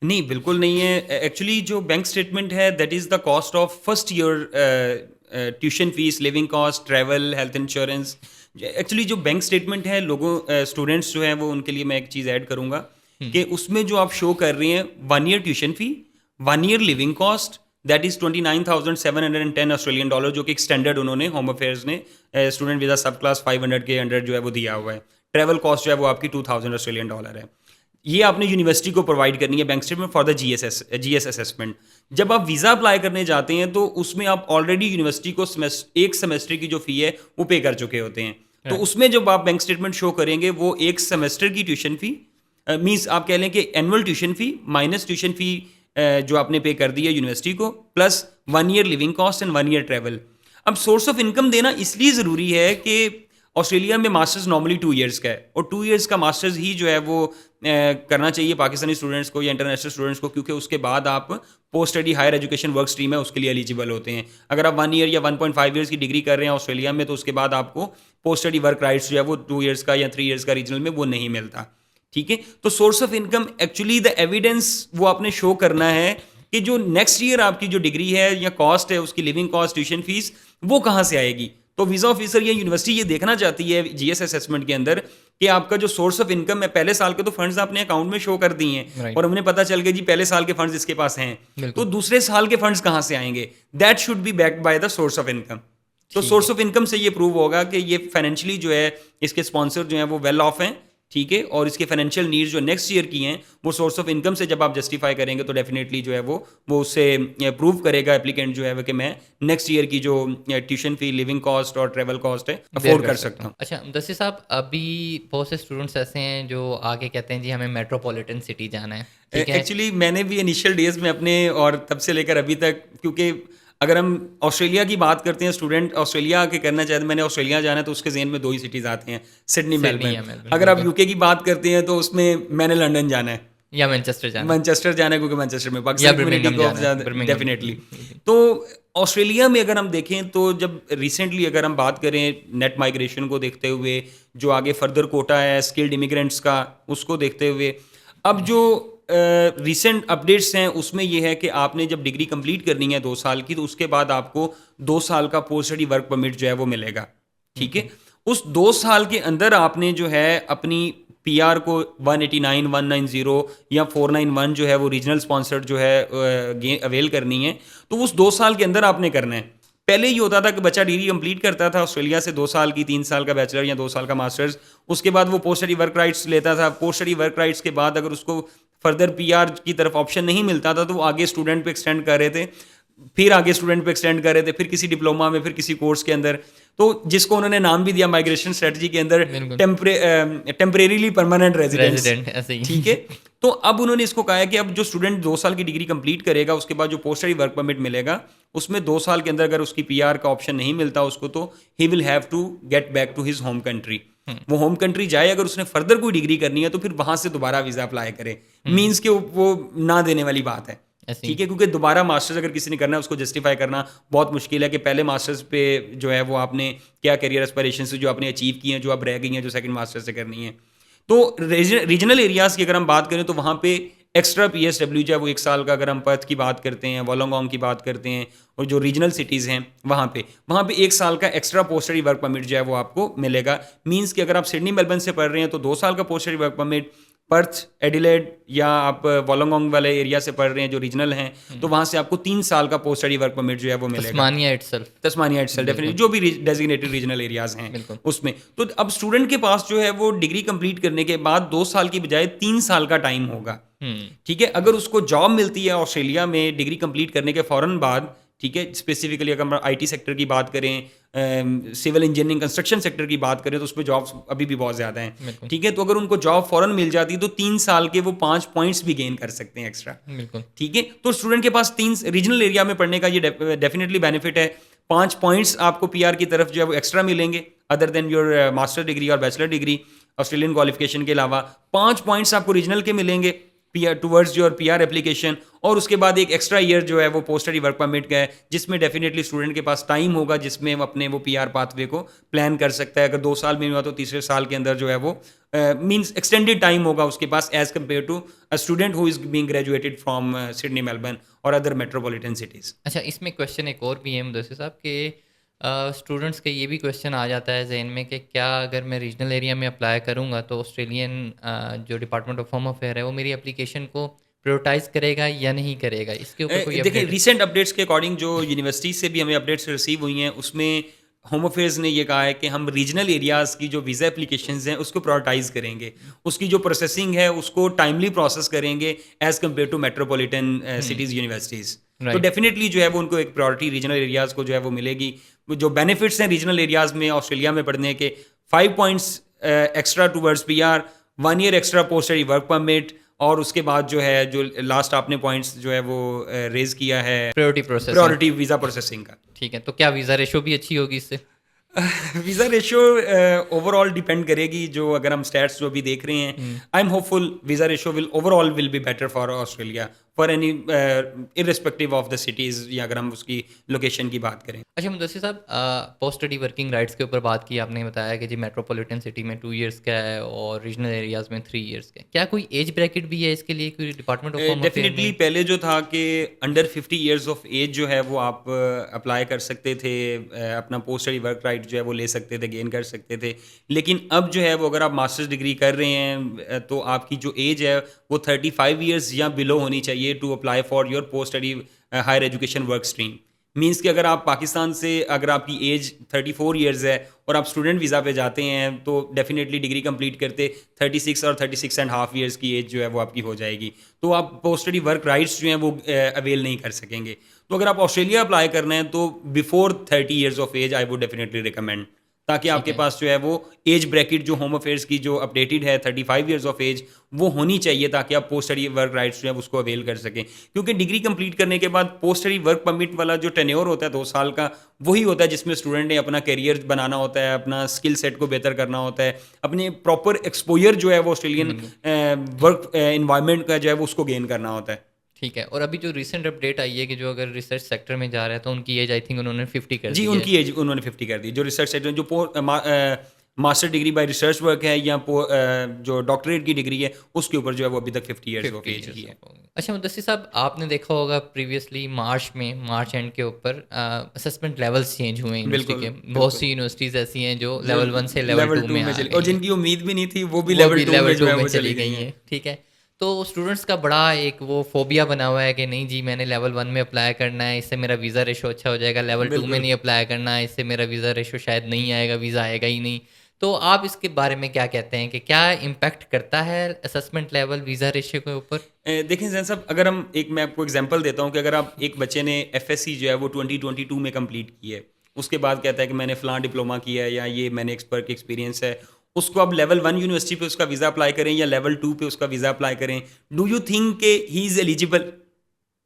نہیں، بالکل نہیں ہے. ایکچولی جو بینک اسٹیٹمنٹ ہے that is the cost of first year tuition fees, living cost, travel, health insurance. Actually جو بینک اسٹیٹمنٹ ہے اسٹوڈنٹس جو ہیں وہ ان کے لیے میں ایک چیز ایڈ کروں گا کہ اس میں جو آپ شو کر رہے ہیں 1 year tuition fee, 1 year living cost, that is $29,710 Australian dollar, جو کہ ایک اسٹینڈرڈ انہوں نے ہوم افیئرز نے اسٹوڈنٹ ویزا سب کلاس 500 کے انڈر جو ہے وہ دیا ہوا ہے. ٹریول کاسٹ جو ہے وہ آپ کی $2,000 آسٹریلین ڈالر ہے. یہ آپ نے یونیورسٹی کو پرووائڈ کرنی ہے bank statement for the G S assessment. جب آپ ویزا اپلائی کرنے جاتے ہیں تو اس میں آپ آلریڈی یونیورسٹی کو ایک سیمسٹر کی جو فی ہے وہ پے کر چکے ہوتے ہیں. تو اس میں جب آپ بینک اسٹیٹمنٹ شو کریں گے وہ ایک سیمسٹر کی ٹیوشن فی مینس آپ کہہ لیں کہ annual tuition fee minus tuition fee جو آپ نے پے کر دی ہے یونیورسٹی کو، plus 1 year living cost and 1 year travel. اب سورس آف انکم دینا اس لیے ضروری ہے کہ آسٹریلیا میں ماسٹرز نارملی 2 ایئرس کا ہے، اور 2 ایئرس کا ماسٹرز ہی جو ہے وہ کرنا چاہیے پاکستانی اسٹوڈنٹس کو یا انٹرنیشنل اسٹوڈنٹس کو، کیونکہ اس کے بعد آپ post study higher education work stream ہے اس کے لیے ایلیجیبل ہوتے ہیں. اگر آپ 1 ایئر یا 1.5 ایئرس کی ڈگری کر رہے ہیں آسٹریلیا میں تو اس کے بعد آپ کو پوسٹ اسٹڈی ورک رائٹس جو ہے وہ 2 ایئرس کا یا 3 ایئرس کا ریجنل میں وہ نہیں ملتا. ٹھیک ہے، تو source of income actually the evidence وہ آپ نے شو کرنا ہے کہ جو نیکسٹ ایئر آپ کی جو ڈگری ہے یا کاسٹ ہے اس کی لیونگ کاسٹ، ٹیوشن فیس، وہ کہاں سے آئے گی. تو ویزا آفیسر یا یونیورسٹی یہ دیکھنا چاہتی ہے جی ایس اسسمنٹ کے اندر کہ آپ کا جو سورس آف انکم ہے، پہلے سال کے تو فنڈز آپ نے اکاؤنٹ میں شو کر دی ہیں اور ہمیں پتہ چل گیا جی پہلے سال کے فنڈز اس کے پاس ہیں، تو دوسرے سال کے فنڈز کہاں سے آئیں گے؟ That should be backed by the source of income. تو سورس آف انکم سے یہ پروو ہوگا کہ یہ فائنینشلی جو ہے اس کے اسپانسر جو ہیں وہ ویل آف ہیں، ٹھیک ہے، اور اس کے فائنینشیل نیڈز جو نیکسٹ ایئر کی ہیں وہ سورس آف انکم سے جب آپ جسٹیفائی کریں گے تو ڈیفینیٹلی جو ہے وہ اس سے پروو کرے گا اپلیکینٹ جو ہے کہ میں نیکسٹ ایئر کی جو ٹیوشن فی، لیونگ کاسٹ اور ٹریول کاسٹ ہے افورڈ کر سکتا ہوں. اچھا مدثر صاحب، ابھی بہت سے اسٹوڈنٹس ایسے ہیں جو آگے کہتے ہیں جی ہمیں میٹروپولیٹن سٹی جانا ہے. ایکچولی میں نے بھی انیشیل ڈیز میں اپنے اور تب سے لے کر ابھی تک، کیونکہ اگر ہم آسٹریلیا کی بات کرتے ہیں، اسٹوڈنٹ آسٹریلیا کے کرنا چاہتے ہیں، میں نے آسٹریلیا جانا ہے تو اس کے ذہن میں 2 ہی سٹیز آتے ہیں، سڈنی، میلبرن. اگر آپ یو کے کی بات کرتے ہیں تو اس میں میں نے لنڈن جانا ہے یا مینچسٹر جانا ہے کیونکہ مینچسٹر میں پاکستان کمیونٹی کو ڈیفینیٹلی. تو آسٹریلیا میں اگر ہم دیکھیں تو جب ریسنٹلی اگر ہم بات کریں نیٹ مائگریشن کو دیکھتے ہوئے، جو آگے فردر کوٹا ہے اسکلڈ امیگرینٹس کا، اس کو دیکھتے ہوئے اب جو ریسنٹ اپڈیٹس ہیں اس میں یہ ہے کہ آپ نے جب ڈگری کمپلیٹ کرنی ہے 2 سال کی تو اس کے بعد آپ کو 2 سال کا پوسٹ اسٹڈی ورک پرمٹ جو ہے وہ ملے گا. ٹھیک ہے، اس 2 سال کے اندر آپ نے جو ہے اپنی پی آر کو 189، 190 یا 491 جو ہے وہ ریجنل اسپانسرڈ جو ہے اویل کرنی ہے. تو اس 2 سال کے اندر آپ نے کرنا ہے. پہلے یہ ہوتا تھا کہ بچہ ڈگری کمپلیٹ کرتا تھا آسٹریلیا سے 2 سال کی، 3 سال کا بیچلر یا 2 سال کا ماسٹرز، اس کے بعد وہ پوسٹ اسٹڈی ورک رائٹس لیتا تھا. پوسٹ اسٹڈی ورک رائٹس کے بعد اگر اس کو فردر پی آر کی طرف آپشن نہیں ملتا تھا تو وہ آگے اسٹوڈنٹ پہ ایکسٹینڈ کر رہے تھے, پھر آگے اسٹوڈنٹ پہ ایکسٹینڈ کر رہے تھے, پھر کسی ڈپلوما میں, پھر کسی کورس کے اندر, تو جس کو انہوں نے نام بھی دیا مائگریشن اسٹریٹجی کے اندر ٹیمپریریلی پرماننٹ ریزیڈنٹ. ٹھیک ہے, تو اب انہوں نے اس کو کہا ہے کہ اب جو اسٹوڈنٹ 2 سال کی ڈگری کمپلیٹ کرے گا اس کے بعد جو پوسٹ اسٹڈی ورک پرمٹ ملے گا اس میں 2 سال کے اندر اگر اس کی پی آر کا آپشن نہیں ملتا اس کو تو he will have to get back to his home country. وہ ہوم کنٹری جائے, اگر اس نے فردر کوئی ڈگری کرنی ہے تو پھر وہاں سے دوبارہ ویزا اپلائی کرے. مینس کہ وہ نہ دینے والی بات ہے. ٹھیک ہے, کیونکہ دوبارہ ماسٹرز اگر کسی نے کرنا ہے اس کو جسٹیفائی کرنا بہت مشکل ہے کہ پہلے ماسٹرز پہ جو ہے وہ آپ نے کیا کیریئر اسپائریشن سے جو آپ نے اچیو کی ہیں جو اب رہ گئی ہیں جو سیکنڈ ماسٹر سے کرنی ہے. تو ریجنل ایریاز کی اگر ہم بات کریں تو وہاں پہ ایکسٹرا پی ایس ڈبلیو جو ہے وہ 1 سال کا, اگر ہم پرتھ کی بات کرتے ہیں, وولونگونگ کی بات کرتے ہیں, اور جو ریجنل سٹیز ہیں وہاں پہ 1 سال کا extra post study work permit جو ہے وہ آپ کو ملے گا. مینس کہ اگر آپ سڈنی میلبرن سے پڑھ رہے ہیں تو 2 سال کا post study work permit, Perth, Adelaide یا آپ وولونگونگ والے ایریا سے پڑھ رہے ہیں جو ریجنل ہیں تو وہاں سے آپ کو 3 سال کا پوسٹ اسٹڈی ورک پرمٹ جو ہے وہ ملے گا. تسمانیہ اٹسیلف ڈیفینیٹلی جو بھی ڈیزگنیٹڈ ریجنل ایریاز ہیں اس میں. تو اب اسٹوڈنٹ کے پاس جو ہے وہ ڈگری کمپلیٹ کرنے کے بعد 2 سال کی بجائے 3 سال کا ٹائم ہوگا. ٹھیک ہے, اگر اس کو جاب ملتی ہے آسٹریلیا میں ڈگری کمپلیٹ کرنے کے فوراً بعد, ٹھیک ہے, اسپیسیفکلی اگر ہم آئی ٹی سیکٹر کی بات کریں, سول انجینئرنگ کنسٹرکشن سیکٹر کی بات کریں تو اس پہ جابس ابھی بھی بہت زیادہ ہیں. ٹھیک ہے, تو اگر ان کو جاب فوراً مل جاتی تو 3 سال کے وہ 5 پوائنٹس بھی گین کر سکتے ہیں ایکسٹرا. ٹھیک ہے, تو اسٹوڈنٹ کے پاس 3 ریجنل ایریا میں پڑھنے کا یہ ڈیفینیٹلی بینیفٹ ہے. 5 پوائنٹس آپ کو پی آر کی طرف جو ہے وہ ایکسٹرا ملیں گے other than your master degree اور بیچلر ڈگری آسٹریلین کوالیفیکیشن کے علاوہ. 5 پوائنٹس آپ کو ریجنل کے ملیں گے towards your P R application, اور اس کے بعد ایک ایکسٹرا ایئر جو ہے وہ پوسٹ اسٹڈی ورک پرمٹ کا ہے جس میں ڈیفینیٹلی اسٹوڈنٹ کے پاس ٹائم ہوگا جس میں وہ اپنے وہ پی آر پاتھ وے کو پلان کر سکتا ہے. اگر 2 سال میں ہوا تو تیسرے سال کے اندر جو ہے وہ مینس ایکسٹینڈیڈ ٹائم ہوگا اس کے پاس as compare to a student who is being graduated from Sydney Melbourne اور ادر میٹروپولیٹن سٹیز. اچھا, اس میں کویشچن ایک اور بھی ہے مدثر صاحب کہ اسٹوڈنٹس کا یہ بھی کویشچن آ جاتا ہے ذہن میں کہ کیا اگر میں ریجنل ایریا میں اپلائی کروں گا تو آسٹریلین جو ڈپارٹمنٹ آف ہوم افیئر ہے وہ میری اپلیکیشن کو پریورٹائز کرے گا یا نہیں کرے گا؟ اس کے اوپر کوئی دیکھیں ریسنٹ اپڈیٹس کے اکارڈنگ جو یونیورسٹی سے بھی ہمیں اپڈیٹس ریسیو ہوئی ہیں اس میں ہوم افیئرز نے یہ کہا ہے کہ ہم ریجنل ایریاز کی جو ویزا اپلیکیشنز ہیں اس کو پرائورٹائز کریں گے, اس کی جو پروسیسنگ ہے اس کو ٹائملی پروسیس کریں گے as compare to metropolitan cities universities. تو ڈیفینیٹلی جو ہے وہ ان کو ایک پرائورٹی ریجنل ایریاز کو جو ہے وہ ملے گی. جو بینیفٹس ہیں ریجنل ایریاز میں آسٹریلیا میں پڑھنے کے 5 points extra towards P R, 1 year extra post study work permit, اور اس کے بعد جو ہے جو لاسٹ آپ نے پوائنٹس جو ہے وہ ریز کیا ہے پریورٹی ویزا پروسیسنگ کا. ٹھیک ہے, تو کیا ویزا ریشو بھی اچھی ہوگی اس سے؟ Visa ratio over all depend کرے گی. جو اگر ہم اسٹیٹس جو ابھی دیکھ رہے ہیں I am hopeful visa ratio will overall will be better for Australia for اینی ارسپیکٹیو آف دا سٹیز, یا اگر ہم اس کی لوکیشن کی بات کریں. اچھا مدثر صاحب, پوسٹ اسٹڈی ورکنگ رائٹس کے اوپر بات کی آپ نے, بتایا کہ جی میٹروپولیٹن سٹی میں 2 ایئرس کا ہے اور ریجنل ایریاز میں 3 ایئرس کا ہے. کیا کوئی ایج بریکٹ بھی ہے اس کے لیے کوئی department of home affair? Definitely پہلے جو تھا کہ انڈر 50 ایئرس آف ایج جو ہے وہ آپ اپلائی کر سکتے تھے, اپنا پوسٹ اسٹڈی ورک رائٹ جو ہے وہ لے سکتے تھے, گین کر سکتے تھے. لیکن اب جو ہے وہ اگر آپ ماسٹرز ڈگری کر رہے ہیں تو آپ کی جو ایج ہے وہ 35 ایئرس یا بلو ہونی چاہیے to apply for your post study higher education work stream. Means کہ اگر آپ پاکستان سے اگر آپ کی ایج 34 ایئرز ہے اور آپ اسٹوڈنٹ ویزا پہ جاتے ہیں تو ڈیفینیٹلی ڈگری کمپلیٹ کرتے 36 اور 36.5 ایئرس کی ایج جو ہے وہ آپ کی ہو جائے گی, تو آپ پوسٹ اسٹڈی ورک رائٹس جو ہیں وہ اویل نہیں کر سکیں گے. تو اگر آپ آسٹریلیا اپلائی کرنا ہے تو before 30 years of age I would definitely recommend, تاکہ آپ کے پاس جو ہے وہ ایج بریکٹ جو ہوم افیئرس کی جو اپڈیٹڈ ہے 35 ایئرس آف ایج وہ ہونی چاہیے, تاکہ آپ پوسٹ اسٹڈی ورک رائٹس جو ہے اس کو اویل کر سکیں. کیونکہ ڈگری کمپلیٹ کرنے کے بعد پوسٹ اسٹڈی ورک پرمٹ والا جو ٹینیور ہوتا ہے 2 سال کا, وہی ہوتا ہے جس میں اسٹوڈنٹ نے اپنا کیریئر بنانا ہوتا ہے, اپنا اسکل سیٹ کو بہتر کرنا ہوتا ہے, اپنے پراپر ایکسپوئر جو ہے وہ آسٹریلین ورک انوائرمنٹ کا جو ہے وہ اس کو گین کرنا ہوتا ہے. ٹھیک ہے, اور ابھی جو ریسنٹ اپڈیٹ آئی ہے کہ جو اگر ریسرچ سیکٹر میں جا رہا ہے تو ان کی ایج آئی تھنک انہوں نے 50 کر دی. جی, ان کی ایج انہوں نے 50 کر دی. جو ریسرچ سیکٹر جو master degree by research work ہے یا جو ڈاکٹریٹ کی ڈگری ہے اس کے اوپر جو ہے وہ ابھی تک 50 ایئرس آف ایج کی ہے. اچھا مدثر صاحب, آپ نے دیکھا ہوگا پریویسلی مارچ اینڈ کے اوپر اسسمنٹ لیولس چینج ہوئے ہیں یونیورسٹی کے. بہت سی یونیورسٹیز ایسی ہیں جو لیول 1 سے لیول 2 میں اور جن کی امید بھی نہیں تھی وہ بھی لیول 2 میں چلی گئی ہیں. ٹھیک ہے, تو اسٹوڈنٹس کا بڑا ایک وہ فوبیا بنا ہوا ہے کہ نہیں جی میں نے لیول 1 میں اپلائی کرنا ہے, اس سے میرا ویزا ریشو اچھا ہو جائے گا, لیول 2 میں نہیں اپلائی کرنا ہے, اس سے میرا ویزا ریشو شاید نہیں آئے گا, ویزا آئے گا ہی نہیں. تو آپ اس کے بارے میں کیا کہتے ہیں کہ کیا امپیکٹ کرتا ہے اسسمنٹ لیول ویزا ریشیو کے اوپر؟ دیکھیں زین صاحب، اگر میں آپ کو ایگزامپل دیتا ہوں کہ اگر آپ ایک بچے نے ایف ایس سی جو ہے وہ 2022 میں کمپلیٹ کی ہے، اس کے بعد کہتا ہے کہ میں نے فلاں ڈپلوما کیا ہے یا یہ میں نے ایکسپرٹ ایکسپیرینس ہے، اس کو اب لیول 1 یونیورسٹی پہ اس کا ویزا اپلائی کریں یا لیول 2 پہ اس کا ویزا اپلائی کریں، ڈو یو تھنک کہ ہی از ایلیجیبل؟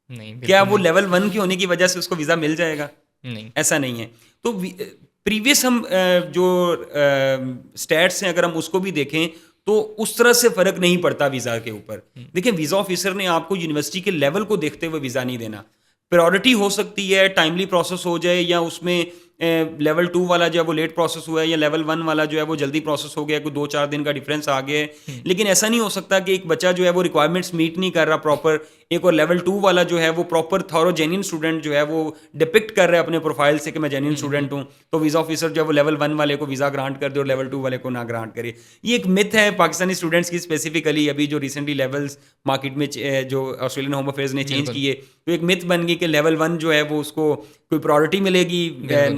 نہیں، کیا بالکل وہ نہیں، لیول 1 کی ہونے کی وجہ سے اس کو ویزا مل جائے گا؟ نہیں، ایسا نہیں ہے. تو پریویس ہم جو اسٹیٹس ہیں اگر ہم اس کو بھی دیکھیں تو اس طرح سے فرق نہیں پڑتا ویزا کے اوپر. دیکھیں ویزا آفیسر نے آپ کو یونیورسٹی کے لیول کو دیکھتے ہوئے ویزا نہیں دینا. پریورٹی ہو سکتی ہے، ٹائملی پروسیس ہو جائے، یا اس میں لیول 2 والا جو ہے وہ لیٹ پروسیس ہوا ہے یا لیول 1 والا جو ہے وہ جلدی پروسیس ہو گیا، کوئی 2-4 دن کا ڈفرینس آ گیا ہے. لیکن ایسا نہیں ہو سکتا کہ ایک بچہ جو ہے وہ ریکوائرمنٹس میٹ نہیں کر رہا پراپر، ایک اور لیول 2 والا جو ہے وہ پراپر تھورو جینین اسٹوڈنٹ جو ہے وہ ڈپکٹ کر رہا ہے اپنے پروفائل سے کہ میں جینین اسٹوڈنٹ ہوں، تو ویزا آفیسر جو ہے وہ لیول 1 والے کو ویزا گرانٹ کر دے اور لیول 2 والے کو نہ گرانٹ کرے. یہ ایک متھ ہے پاکستانی اسٹوڈنٹس کی اسپیسیفکلی. ابھی جو ریسنٹلی لیولس مارکیٹ میں جو آسٹریلین ہوم افیئرز نے چینج کیے، تو ایک متھ بن گئی کہ لیول 1 جو ہے وہ اس کو کوئی پرائورٹی ملے گی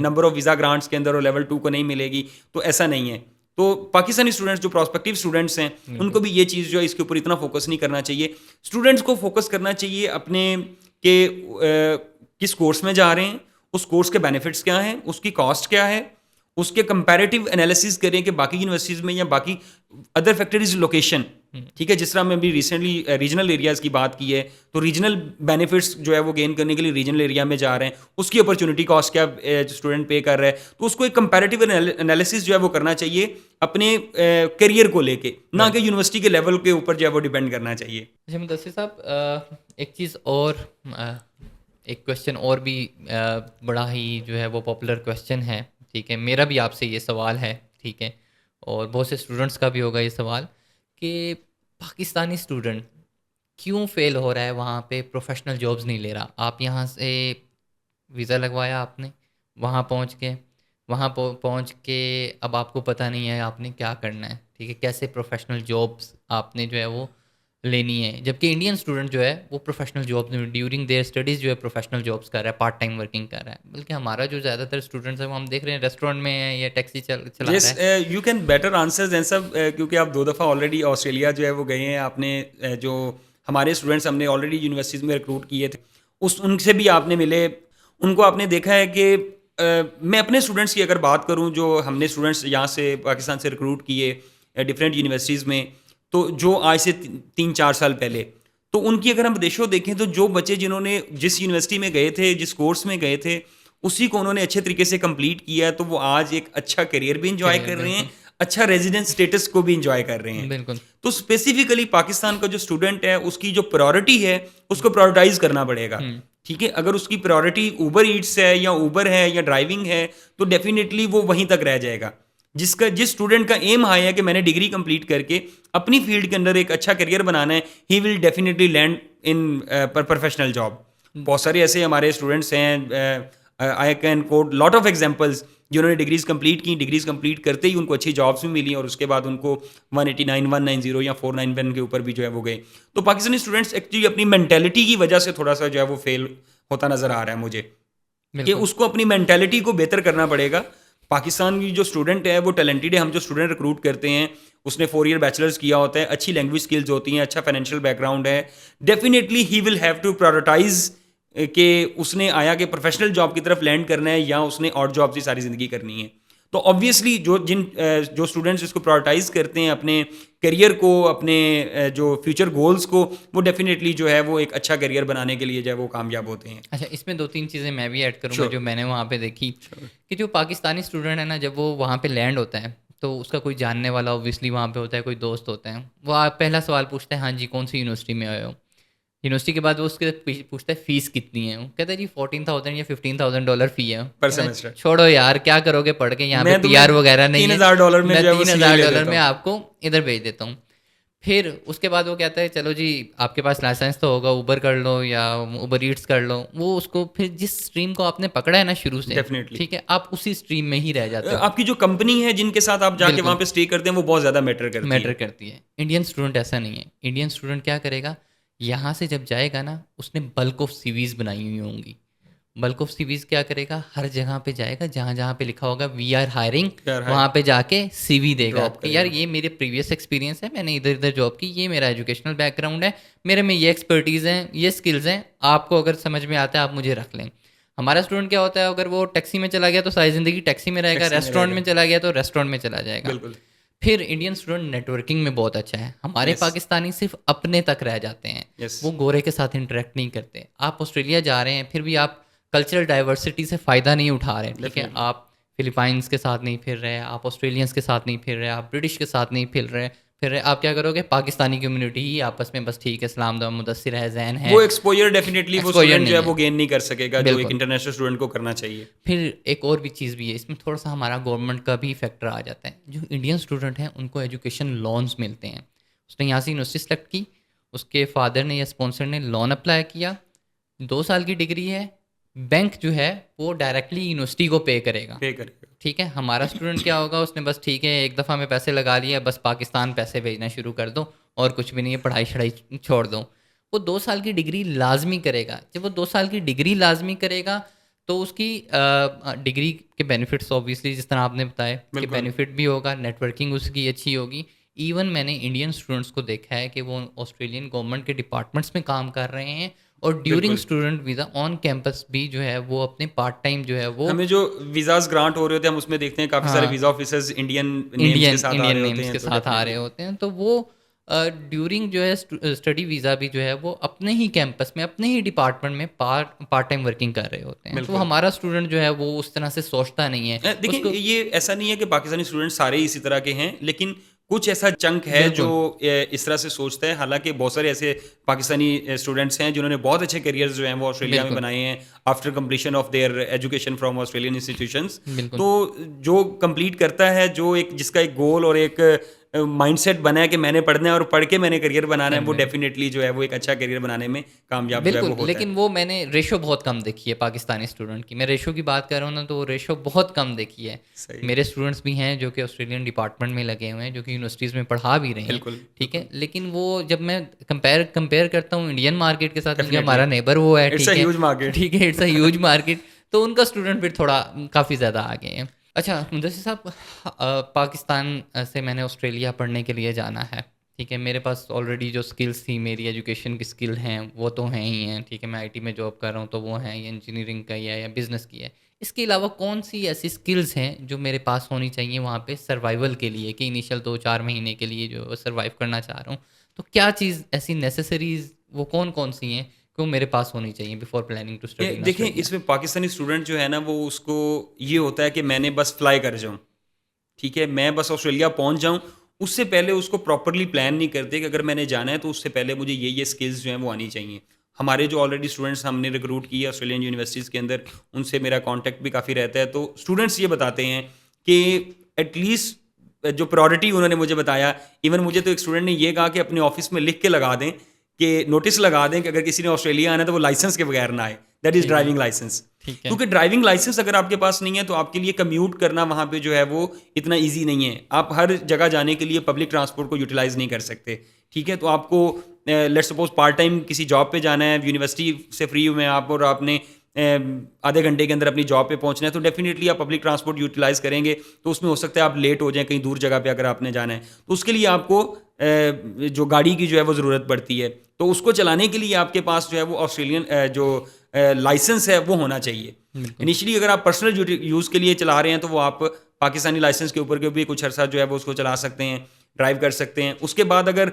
نمبر آف ویزا گرانٹس کے اندر اور لیول 2 کو نہیں ملے گی. تو ایسا نہیں ہے. تو پاکستانی اسٹوڈنٹس جو پراسپیکٹیو اسٹوڈنٹس ہیں ان کو بھی یہ چیز جو ہے اس کے اوپر اتنا فوکس نہیں کرنا چاہیے. اسٹوڈنٹس کو فوکس کرنا چاہیے اپنے کہ کس کورس میں جا رہے ہیں، اس کورس کے بینیفٹس کیا ہیں، اس کی کاسٹ کیا ہے، اس کے کمپیریٹیو انالیسز کریں کہ باقی یونیورسٹیز میں یا باقی ادر فیکٹرز لوکیشن. ٹھیک ہے، جس طرح میں ابھی ریسنٹلی ریجنل ایریاز کی بات کی ہے، تو ریجنل بینیفٹس جو ہے وہ گین کرنے کے لیے ریجنل ایریا میں جا رہے ہیں، اس کی اپرچونٹی کاسٹ کیا اسٹوڈنٹ پے کر رہا ہے. تو اس کو ایک کمپیریٹیو انالیسز جو ہے وہ کرنا چاہیے اپنے کیریئر کو لے کے، نہ کہ یونیورسٹی کے لیول کے اوپر جو ہے وہ ڈیپینڈ کرنا چاہیے. اچھا مدثر صاحب، ایک چیز اور، ایک کویشچن اور بھی بڑا ہی جو ہے وہ پاپولر کویشچن ہے. ٹھیک ہے، میرا بھی آپ سے یہ سوال ہے، ٹھیک ہے، اور بہت سے اسٹوڈنٹس کا بھی ہوگا یہ سوال کہ پاکستانی اسٹوڈنٹ کیوں فیل ہو رہا ہے وہاں پہ، پروفیشنل جابز نہیں لے رہا. آپ یہاں سے ویزا لگوایا آپ نے، وہاں پہنچ کے اب آپ کو پتہ نہیں ہے آپ نے کیا کرنا ہے. ٹھیک ہے، کیسے پروفیشنل جابس آپ نے جو ہے وہ لینی ہے، جبکہ انڈین اسٹوڈنٹ جو ہے وہ professional jobs during their studies جو ہے پروفیشنل جابس کر رہا ہے، پارٹ ٹائم ورکنگ کر رہا ہے. بلکہ ہمارا جو زیادہ تر اسٹوڈنٹس ہیں وہ ہم دیکھ رہے ہیں ریسٹورینٹ میں ہیں یا ٹیکسی چلا رہا ہے. You can better answer then سب، کیونکہ آپ 2 دفعہ آلریڈی آسٹریلیا جو ہے وہ گئے ہیں. آپ نے جو ہمارے اسٹوڈنٹس ہم نے آلریڈی یونیورسٹیز میں ریکروٹ کیے تھے، ان سے بھی آپ نے ملے، ان کو آپ نے دیکھا ہے کہ میں اپنے اسٹوڈنٹس کی اگر بات کروں جو ہم نے اسٹوڈنٹس یہاں سے پاکستان سے ریکروٹ کیے ڈفرینٹ یونیورسٹیز میں، تو جو آج سے 3-4 سال پہلے، تو ان کی اگر ہم ریشو دیکھیں تو جو بچے جنہوں نے جس یونیورسٹی میں گئے تھے، جس کورس میں گئے تھے، اسی کو انہوں نے اچھے طریقے سے کمپلیٹ کیا ہے، تو وہ آج ایک اچھا کیریئر بھی انجوائے کر رہے ہیں، اچھا ریزیڈنٹ اسٹیٹس کو بھی انجوائے کر رہے ہیں. بالکل. تو اسپیسیفکلی پاکستان کا جو اسٹوڈنٹ ہے اس کی جو پرائورٹی ہے اس کو پرائورٹائز کرنا پڑے گا. ٹھیک ہے، اگر اس کی پرائورٹی اوبر ایٹس ہے یا اوبر ہے یا ڈرائیونگ ہے تو ڈیفینیٹلی وہ وہیں تک رہ جائے گا. جس اسٹوڈنٹ کا ایم ہائی ہے کہ میں نے ڈگری کمپلیٹ کر کے اپنی فیلڈ کے اندر ایک اچھا کیریئر بنانا ہے، he will definitely land in professional job. بہت سارے ایسے ہمارے اسٹوڈنٹس ہیں، I can quote lot of examples, جنہوں نے ڈگریز کمپلیٹ کرتے ہی ان کو اچھی جابس بھی ملی اور اس کے بعد ان کو 189 190 یا 491 کے اوپر بھی جو ہے وہ گئے. تو پاکستانی اسٹوڈنٹس ایکچولی اپنی مینٹیلٹی کی وجہ سے تھوڑا سا جو ہے وہ فیل ہوتا نظر آ رہا ہے مجھے، کہ اس کو اپنی مینٹیلٹی کو بہتر کرنا پڑے گا. پاکستان کی جو اسٹوڈنٹ ہے وہ ٹیلنٹڈ ہے. ہم جو اسٹوڈنٹ ریکروٹ کرتے ہیں اس نے 4 ایئر بیچلرز کیا ہوتا ہے، اچھی لینگویج اسکلز ہوتی ہیں، اچھا فائنینشیل بیک گراؤنڈ ہے، definitely he will have to prioritise کہ اس نے آیا کہ پروفیشنل جاب کی طرف لینڈ کرنا ہے یا اس نے اور جاب سے ساری زندگی کرنی ہے. تو آبویسلی جو اسٹوڈنٹس اس کو پرائورٹائز کرتے ہیں اپنے کیریئر کو، اپنے جو فیوچر گولز کو، وہ ڈیفینیٹلی جو ہے وہ ایک اچھا کیریئر بنانے کے لیے جو ہے وہ کامیاب ہوتے ہیں. اچھا، اس میں 2-3 چیزیں میں بھی ایڈ کروں گا جو میں نے وہاں پہ دیکھی کہ جو پاکستانی اسٹوڈنٹ ہے نا، جب وہ وہاں پہ لینڈ ہوتا ہے تو اس کا کوئی جاننے والا اوبویسلی وہاں پہ ہوتا ہے، کوئی دوست ہوتا ہے، وہ پہلا سوال پوچھتا ہے ہاں جی کون سی یونیورسٹی میں آئے ہو. یونیورسٹی کے بعد وہ اس کے پوچھتا ہے فیس کتنی ہے، وہ کہتا ہے جی $14,000 یا $15,000 فی ہے. پر سیمسٹر. چھوڑو یار کیا کرو گے پڑھ کے، یہاں پہ PR وغیرہ نہیں ہے، $3,000 میں $3,000 میں آپ کو ادھر بھیج دیتا ہوں. پھر اس کے بعد وہ کہتا ہے چلو جی آپ کے پاس لائسنس تو ہوگا، اوبر کر لو یا اوبر ایٹس کر لو. وہ اس کو پھر جس اسٹریم کو آپ نے پکڑا ہے نا شروع سے، ٹھیک ہے، آپ اسی اسٹریم میں ہی رہ جاتے ہیں. آپ کی جو کمپنی ہے جن کے ساتھ آپ جا کے وہاں پہ اسٹے کرتے ہیں وہ بہت زیادہ میٹر کرتی ہے. انڈین اسٹوڈنٹ ایسا نہیں ہے. انڈین اسٹوڈنٹ کیا کرے گا، یہاں سے جب جائے گا نا، اس نے بلک آف CVs بنائی ہوئی ہوں گی، بلک آف سی ویز کیا کرے گا, ہر جگہ پہ جائے گا جہاں جہاں پہ لکھا ہوگا وی آر ہائرنگ, وہاں پہ جا کے سی وی دے گا کہ یار یہ میرے پریویس ایکسپیرینس ہے, میں نے ادھر ادھر جاب کی, یہ میرا ایجوکیشنل بیک گراؤنڈ ہے, میرے میں یہ ایکسپرٹیز ہیں, یہ اسکلز ہیں, آپ کو اگر سمجھ میں آتا ہے آپ مجھے رکھ لیں. ہمارا اسٹوڈنٹ کیا ہوتا ہے, اگر وہ ٹیکسی میں چلا گیا تو ساری زندگی ٹیکسی میں رہے گا, ریسٹورینٹ میں چلا گیا تو ریسٹورینٹ میں چلا جائے گا. پھر انڈین اسٹوڈنٹ نیٹ ورکنگ میں بہت اچھا ہے. ہمارے پاکستانی صرف اپنے تک رہ جاتے ہیں, وہ گورے کے ساتھ انٹریکٹ نہیں کرتے. آپ آسٹریلیا جا رہے ہیں پھر بھی آپ کلچرل ڈائیورسٹی سے فائدہ نہیں اٹھا رہے, ٹھیک ہے, آپ فلپائنس کے ساتھ نہیں پھر رہے, آپ آسٹریلینس کے ساتھ نہیں پھر رہے, آپ برٹش کے ساتھ نہیں پھر رہے, پھر آپ کیا کرو گے, پاکستانی کمیونٹی ہی آپس میں بس ٹھیک ہے اسلام دا مدثر ہے ذہن ہے, وہ ایکسپوجر ڈیفینیٹلی وہ اسٹوڈنٹ جو ہے وہ گین نہیں کر سکے گا جو ایک انٹرنیشنل اسٹوڈنٹ کو کرنا چاہیے. پھر ایک اور بھی چیز بھی ہے اس میں, تھوڑا سا ہمارا گورنمنٹ کا بھی فیکٹر آ جاتا ہے. جو انڈین اسٹوڈنٹ ہیں ان کو ایجوکیشن لونز ملتے ہیں. اس نے یہاں سے یونیورسٹی سلیکٹ کی, اس کے فادر نے یا اسپانسر نے لون اپلائی کیا, 2 سال کی ڈگری ہے, بینک جو ہے وہ ڈائریکٹلی یونیورسٹی کو پے کرے گا. ٹھیک ہے, ہمارا اسٹوڈنٹ کیا ہوگا, اس نے بس ٹھیک ہے ایک دفعہ میں پیسے لگا لیا, بس پاکستان پیسے بھیجنا شروع کر دو اور کچھ بھی نہیں ہے, پڑھائی شڑھائی چھوڑ دو. وہ 2 سال کی ڈگری لازمی کرے گا. جب وہ 2 سال کی ڈگری لازمی کرے گا تو اس کی ڈگری کے بینیفٹس اوبیسلی جس طرح آپ نے بتایا کہ بینیفٹ بھی ہوگا, نیٹ ورکنگ اس کی اچھی ہوگی. ایون میں نے انڈین اسٹوڈنٹس کو دیکھا ہے کہ وہ آسٹریلین گورنمنٹ کے ڈپارٹمنٹس میں کام کر رہے ہیں, اور during student visa on campus بھی جو ہے وہ اپنے پارٹ ٹائم جو ہے وہ ہمیں جو ویزاز گرانٹ ہو رہے ہوتے ہیں ہم اس میں دیکھتے ہیں کافی سارے ویزا آفیسرز انڈین نیمز کے ساتھ آ رہے ہوتے ہیں. تو وہ ڈیورنگ جو ہے اسٹڈی ویزا بھی جو ہے وہ اپنے ہی کیمپس میں اپنے ہی ڈپارٹمنٹ میں پارٹ ٹائم ورکنگ کر رہے ہوتے ہیں. تو ہمارا اسٹوڈنٹ جو ہے وہ اس طرح سے سوچتا نہیں ہے. دیکھیں یہ ایسا نہیں ہے کہ پاکستانی اسٹوڈنٹ سارے اسی طرح کے ہیں, لیکن کچھ ایسا چنک ہے جو اس طرح سے سوچتا ہے. حالانکہ بہت سارے ایسے پاکستانی اسٹوڈنٹس ہیں جنہوں نے بہت اچھے کیریئرز جو ہیں وہ آسٹریلیا میں بنائے ہیں after completion of their education from Australian institutions. تو جو کمپلیٹ کرتا ہے, جو ایک جس کا ایک گول اور ایک مائنڈ سیٹ بنا ہے کہ میں نے پڑھنا ہے اور پڑھ کے میں نے کریئر بنانا ہے, وہ ڈیفینیٹلی جو ہے وہ ایک اچھا کریئر بنانے میں کامیاب جو ہے وہ ہوتا ہے. لیکن وہ میں نے ریشو بہت کم دیکھی ہے پاکستانی اسٹوڈنٹ کی. میں ریشو کی بات کر رہا ہوں نا, تو وہ ریشو بہت کم دیکھی ہے. میرے اسٹوڈنٹس بھی ہیں جو کہ آسٹریلین ڈپارٹمنٹ میں لگے ہوئے ہیں, جو کہ یونیورسٹیز میں پڑھا بھی رہے ہیں, ٹھیک ہے, لیکن وہ جب میں کمپیئر کرتا ہوں انڈین مارکیٹ کے ساتھ, کیونکہ ہمارا نیبر وہ ہے, ٹھیک ہے, اٹس اے ہیوج مارکیٹ, تو ان کا اسٹوڈنٹ پھر تھوڑا کافی زیادہ آگے ہیں. اچھا مدثر صاحب, پاکستان سے میں نے آسٹریلیا پڑھنے کے لیے جانا ہے, ٹھیک ہے, میرے پاس آلریڈی جو اسکلس تھی, میری ایجوکیشن کی اسکل ہیں وہ تو ہیں ہی ہیں, ٹھیک ہے, میں آئی ٹی میں جاب کر رہا ہوں تو وہ ہیں, یا انجینئرنگ کا یا بزنس کی ہے. اس کے علاوہ کون سی ایسی اسکلس ہیں جو میرے پاس ہونی چاہیے وہاں پہ سروائیول کے لیے, کہ انیشیل 2-4 مہینے کے لیے جو سروائیو کرنا چاہ رہا ہوں, تو کیا چیز ایسی نیسیسریز وہ کون سی ہیں کہ وہ میرے پاس ہونی چاہیے بفور پلاننگ ٹو اسٹڈی؟ دیکھیں اس میں پاکستانی اسٹوڈنٹ جو ہے نا, وہ اس کو یہ ہوتا ہے کہ میں نے بس فلائی کر جاؤں, ٹھیک ہے, میں بس آسٹریلیا پہنچ جاؤں. اس سے پہلے اس کو پراپرلی پلان نہیں کرتے کہ اگر میں نے جانا ہے تو اس سے پہلے مجھے یہ اسکلز جو ہیں وہ آنی چاہیے. ہمارے جو آلریڈی اسٹوڈنٹس ہم نے ریکروٹ کیے آسٹریلین یونیورسٹیز کے اندر, ان سے میرا کانٹیکٹ بھی کافی رہتا ہے. تو اسٹوڈنٹس یہ بتاتے ہیں کہ ایٹ لیسٹ جو پرائورٹی انہوں نے مجھے بتایا, ایون مجھے تو ایک اسٹوڈنٹ نے یہ کہا کہ اپنے آفس میں لکھ کے لگا دیں, کہ نوٹس لگا دیں کہ اگر کسی نے آسٹریلیا آنا ہے تو وہ لائسنس کے بغیر نہ آئے, دیٹ از ڈرائیونگ لائسنس. کیونکہ ڈرائیونگ لائسنس اگر آپ کے پاس نہیں ہے تو آپ کے لیے کمیوٹ کرنا وہاں پہ جو ہے وہ اتنا ایزی نہیں ہے. آپ ہر جگہ جانے کے لیے پبلک ٹرانسپورٹ کو یوٹیلائز نہیں کر سکتے, ٹھیک ہے. تو آپ کو لیٹ سپوز پارٹ ٹائم کسی جاب پہ جانا ہے, یونیورسٹی سے فری میں آپ, اور آپ نے آدھے گھنٹے کے اندر اپنی جاب پہ پہنچنا ہے, تو ڈیفینیٹلی آپ پبلک ٹرانسپورٹ یوٹیلائز کریں گے. تو اس میں ہو سکتا ہے آپ لیٹ ہو جائیں کہیں دور جگہ پہ اگر آپ نے جانا ہے, تو اس کے لیے آپ کو جو گاڑی کی جو ہے وہ ضرورت پڑتی ہے. تو اس کو چلانے کے لیے آپ کے پاس جو ہے وہ آسٹریلین جو لائسنس ہے وہ ہونا چاہیے. انیشلی اگر آپ پرسنل یوز کے لیے چلا رہے ہیں تو وہ آپ پاکستانی لائسنس کے اوپر کے بھی کچھ عرصہ جو ہے وہ اس کو چلا سکتے ہیں, ڈرائیو کر سکتے ہیں. اس کے بعد اگر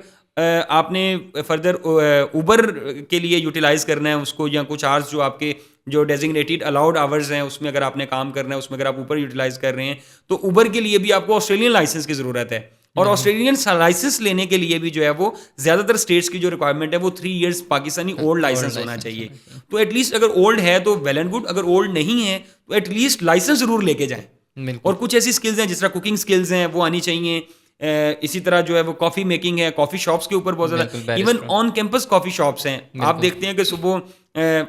آپ نے فردر اوبر کے لیے یوٹیلائز کرنا ہے اس کو, یا کچھ آورس جو آپ کے جو ڈیزگنیٹڈ الاؤڈ آورز ہیں اس میں اگر آپ نے کام کرنا ہے, اس میں اگر آپ اوبر یوٹیلائز کر رہے ہیں, تو اوبر کے لیے بھی آپ کو آسٹریلین لائسنس کی ضرورت ہے. اور آسٹریلین لائسنس لینے کے لیے بھی جو ہے وہ زیادہ تر اسٹیٹس کی جو ریکوائرمنٹ ہے وہ 3 ایئرس پاکستانی اولڈ لائسنس ہونا چاہیے. تو ایٹ لیسٹ اگر اولڈ ہے تو ویل اینڈ گڈ, اگر اولڈ نہیں ہے تو ایٹ لیسٹ لائسنس ضرور لے کے جائیں. اور کچھ ایسی اسکلز ہیں جس طرح کوکنگ اسکلز ہیں وہ آنی چاہیے. اسی طرح جو ہے وہ کافی میکنگ ہے, کافی شاپس کے اوپر بہت زیادہ, even on campus coffee shops ہیں. آپ دیکھتے ہیں کہ صبح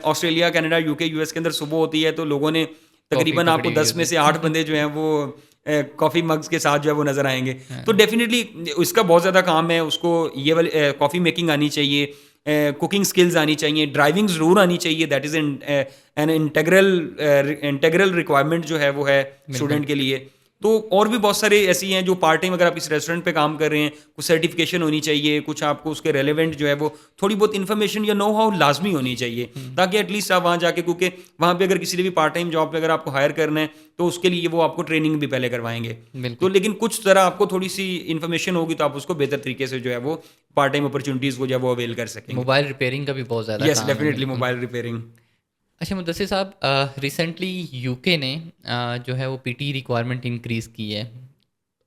Australia, Canada, U K, U S کے اندر صبح ہوتی ہے تو لوگوں نے تقریباً آپ کو 10 میں سے 8 بندے جو ہیں وہ کافی مگز کے ساتھ جو ہے وہ نظر آئیں گے. تو ڈیفینیٹلی اس کا بہت زیادہ کام ہے, اس کو یہ والی کافی میکنگ آنی چاہیے. کوکنگ اسکلز آنی چاہیے, ڈرائیونگ ضرور آنی چاہیے, that is an integral requirement جو ہے وہ ہے اسٹوڈنٹ کے لیے. تو اور بھی بہت سارے ایسی ہیں جو پارٹ ٹائم اگر آپ اس ریسٹورینٹ پہ کام کر رہے ہیں, کچھ سرٹیفکیشن ہونی چاہیے, کچھ آپ کو اس کے ریلیونٹ جو ہے وہ تھوڑی بہت انفارمیشن یا نو ہاؤ لازمی ہونی چاہیے, تاکہ ایٹ لیسٹ آپ وہاں جا کے, کیونکہ وہاں پہ اگر کسی نے بھی پارٹ ٹائم جاب پہ اگر آپ کو ہائر کرنا ہے تو اس کے لیے وہ آپ کو ٹریننگ بھی پہلے کروائیں گے. تو لیکن کچھ طرح آپ کو تھوڑی سی انفارمیشن ہوگی تو آپ اس کو بہتر طریقے سے جو ہے وہ پارٹ ٹائم اپرچونیٹیز کو جو ہے وہ اویل کر سکیں گے. موبائل ریپیئرنگ کا بھی بہت زیادہ یس ڈیفینیٹلی موبائل ریپیئرنگ. اچھا مدثر صاحب, ریسنٹلی یو کے نے جو ہے وہ پی ٹی ریکوائرمنٹ انکریز کی ہے,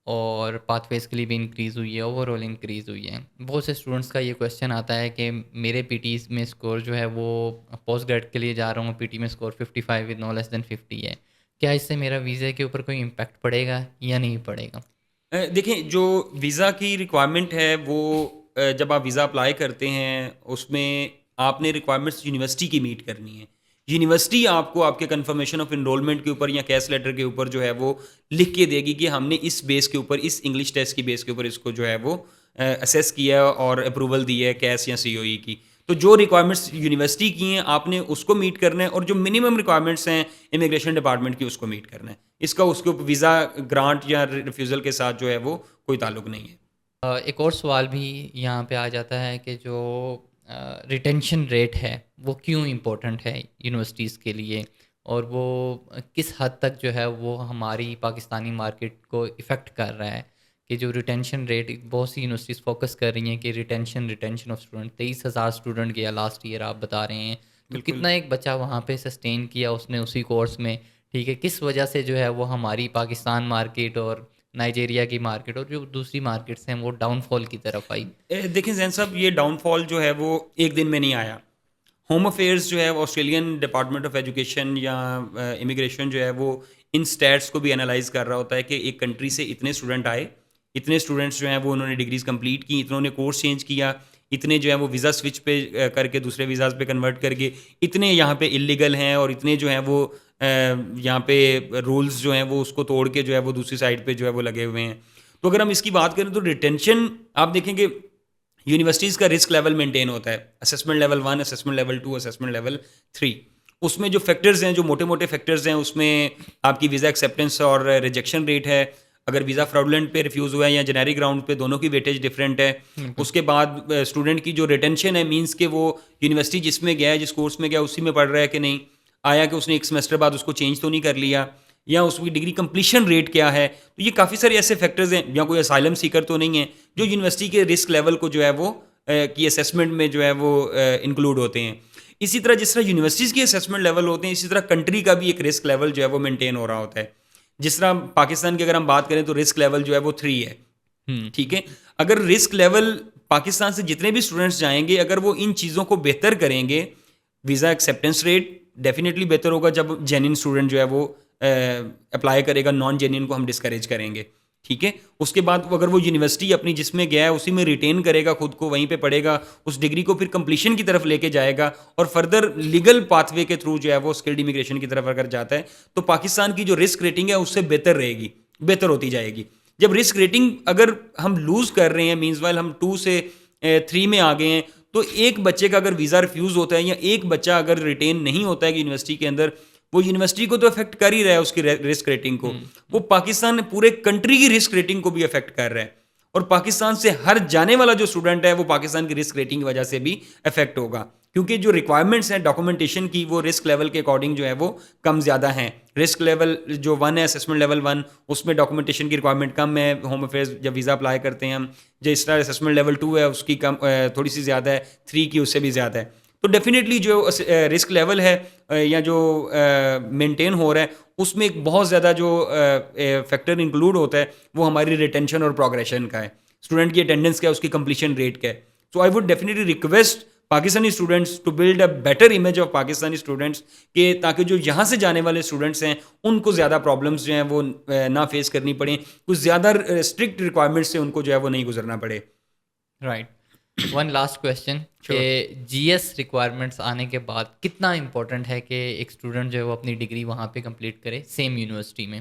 اور پاتھ ویز کے لیے بھی انکریز ہوئی ہے, اوور آل انکریز ہوئی ہے. بہت سے اسٹوڈنٹس کا یہ کویشچن آتا ہے کہ میرے پی ٹی میں اسکور جو ہے وہ پوسٹ گریڈ کے لیے جا رہا ہوں, پی ٹی میں اسکور 55 ود نو لیس دین 50 ہے, کیا اس سے میرا ویزے کے اوپر کوئی امپیکٹ پڑے گا یا نہیں پڑے گا؟ دیکھیں, جو ویزا کی ریکوائرمنٹ ہے وہ جب آپ ویزا اپلائی کرتے ہیں اس میں آپ نے ریکوائرمنٹس یونیورسٹی کی میٹ کرنی ہے. یونیورسٹی آپ کو آپ کے کنفرمیشن آف انرولمنٹ کے اوپر یا کیس لیٹر کے اوپر جو ہے وہ لکھ کے دے گی کہ ہم نے اس بیس کے اوپر, اس انگلش ٹیسٹ کی بیس کے اوپر اس کو جو ہے وہ اسیس کیا اور اپروول دی ہے کیس یا سی او ای کی. تو جو ریکوائرمنٹس یونیورسٹی کی ہیں آپ نے اس کو میٹ کرنا ہے, اور جو منیمم ریکوائرمنٹس ہیں امیگریشن ڈپارٹمنٹ کی اس کو میٹ کرنا ہے. اس کا اس کے اوپر ویزا گرانٹ یا ریفیوزل کے ساتھ جو ہے وہ کوئی تعلق نہیں ہے. ایک اور سوال بھی یہاں پہ آ جاتا ہے کہ جو ریٹینشن ریٹ ہے وہ کیوں امپورٹنٹ ہے یونیورسٹیز کے لیے, اور وہ کس حد تک جو ہے وہ ہماری پاکستانی مارکیٹ کو افیکٹ کر رہا ہے, کہ جو ریٹینشن ریٹ بہت سی یونیورسٹیز فوکس کر رہی ہیں کہ ریٹینشن آف اسٹوڈنٹ 23,000 اسٹوڈنٹ گیا لاسٹ ایئر آپ بتا رہے ہیں, تو کتنا ایک بچہ وہاں پہ سسٹین کیا اس نے اسی کورس میں, ٹھیک ہے, کس وجہ سے جو ہے وہ ہماری پاکستان مارکیٹ اور نائجیریا کی مارکیٹ اور جو دوسری مارکیٹس ہیں وہ ڈاؤن فال کی طرف آئی؟ دیکھیں زین صاحب, یہ ڈاؤن فال جو ہے وہ ایک دن میں نہیں آیا. ہوم افیئرس جو ہے آسٹریلین ڈپارٹمنٹ آف ایجوکیشن یا امیگریشن جو ہے وہ ان اسٹیٹس کو بھی انالائز کر رہا ہوتا ہے کہ ایک کنٹری سے اتنے اسٹوڈنٹ آئے, اتنے اسٹوڈنٹس جو ہیں وہ انہوں نے ڈگریز کمپلیٹ کی, اتنوں نے کورس چینج کیا, اتنے جو ہے وہ ویزا سوئچ پہ کر کے دوسرے ویزاز پہ کنورٹ کر کے, اتنے یہاں پہ انلیگل ہیں, اور اتنے جو ہیں وہ یہاں پہ رولز جو ہیں وہ اس کو توڑ کے جو ہے وہ دوسری سائڈ پہ جو ہے وہ لگے ہوئے ہیں. تو اگر ہم اس کی بات کریں تو ریٹینشن آپ دیکھیں کہ یونیورسٹیز کا رسک لیول مینٹین ہوتا ہے, assessment level 1, assessment level 2, assessment level 3. اس میں جو فیکٹرز ہیں, جو موٹے موٹے فیکٹرز ہیں, اس میں آپ کی ویزا ایکسیپٹنس اور ریجیکشن ریٹ ہے. اگر ویزا فراڈولنٹ پہ ریفیوز ہوا ہے یا جنیرک گراؤنڈ پہ, دونوں کی ویٹیج ڈفرینٹ ہے. اس کے بعد اسٹوڈنٹ کی جو ریٹینشن ہے, مینس کہ وہ یونیورسٹی جس میں گیا ہے, جس کورس میں گیا اسی میں پڑھ رہا ہے کہ نہیں, آیا کہ اس نے ایک سیمسٹر بعد اس کو چینج تو نہیں کر لیا, یا اس کی ڈگری کمپلیشن ریٹ کیا ہے. تو یہ کافی سارے ایسے فیکٹرز ہیں, یا کوئی اسائلم سیکر تو نہیں ہے, جو یونیورسٹی کے رسک لیول کو جو ہے وہ کی اسیسمنٹ میں جو ہے وہ انکلوڈ ہوتے ہیں. اسی طرح جس طرح یونیورسٹیز کے اسیسمنٹ لیول ہوتے ہیں, اسی طرح کنٹری کا بھی ایک رسک لیول جو ہے وہ مینٹین ہو رہا ہوتا ہے. جس طرح پاکستان کی اگر ہم بات کریں تو رسک لیول جو ہے وہ 3 ہے, ٹھیک ہے. اگر رسک لیول پاکستان سے جتنے بھی اسٹوڈنٹس جائیں گے, اگر وہ ان چیزوں کو بہتر کریں گے, ویزا ایکسیپٹنس ریٹ ڈیفینیٹلی بہتر ہوگا جب جینین اسٹوڈنٹ جو ہے وہ اپلائی کرے گا, نان جینین کو ہم ڈسکریج کریں گے, ٹھیک ہے. اس کے بعد اگر وہ یونیورسٹی اپنی جس میں گیا ہے اسی میں ریٹین کرے گا خود کو, وہیں پہ پڑھے گا, اس ڈگری کو پھر کمپلیشن کی طرف لے کے جائے گا, اور فردر لیگل پاتھ وے کے تھرو جو ہے وہ اسکلڈ امیگریشن کی طرف اگر جاتا ہے, تو پاکستان کی جو رسک ریٹنگ ہے اس سے بہتر رہے گی, بہتر ہوتی جائے گی. جب رسک ریٹنگ اگر ہم لوز کر رہے ہیں, مینز وائل ہم 2 سے 3 میں آ گئے ہیں, تو ایک بچے کا اگر ویزا ریفیوز ہوتا ہے یا ایک بچہ اگر ریٹین نہیں ہوتا ہے کہ یونیورسٹی کے اندر, وہ یونیورسٹی کو تو افیکٹ کر ہی رہا ہے اس کی رسک ریٹنگ کو, وہ پاکستان پورے کنٹری کی رسک ریٹنگ کو بھی افیکٹ کر رہا ہے. اور پاکستان سے ہر جانے والا جو اسٹوڈنٹ ہے وہ پاکستان کی رسک ریٹنگ کی وجہ سے بھی افیکٹ ہوگا, کیونکہ جو ریکوائرمنٹس ہیں ڈاکومنٹیشن کی وہ رسک لیول کے اکارڈنگ جو ہے وہ کم زیادہ ہیں. رسک لیول جو 1 ہے, اسسمنٹ لیول 1, اس میں ڈاکومنٹیشن کی ریکوائرمنٹ کم ہے ہوم افیئرز جب ویزا اپلائی کرتے ہیں ہم. جس طرح اسسمنٹ لیول 2 ہے اس کی کم تھوڑی سی زیادہ ہے, 3 کی اس سے بھی زیادہ ہے. تو ڈیفینیٹلی جو رسک لیول ہے یا جو مینٹین ہو رہا ہے اس میں ایک بہت زیادہ جو فیکٹر انکلوڈ ہوتا ہے وہ ہماری ریٹینشن اور پروگریشن کا ہے, اسٹوڈنٹ کی اٹینڈنس کا ہے, اس کی کمپلیشن ریٹ کا ہے. So I would definitely request Pakistani students to build a better image of Pakistani students, کہ تاکہ جو یہاں سے جانے والے اسٹوڈنٹس ہیں ان کو زیادہ پرابلمس جو ہیں وہ نہ فیس کرنی پڑیں, کچھ زیادہ اسٹرکٹ ریکوائرمنٹس سے ان کو جو ہے وہ نہیں گزرنا پڑے. رائٹ. ون لاسٹ کویشچن کہ جی ایس ریکوائرمنٹس آنے کے بعد کتنا امپورٹنٹ ہے کہ ایک اسٹوڈنٹ جو ہے وہ اپنی ڈگری وہاں پہ کمپلیٹ کرے سیم یونیورسٹی میں؟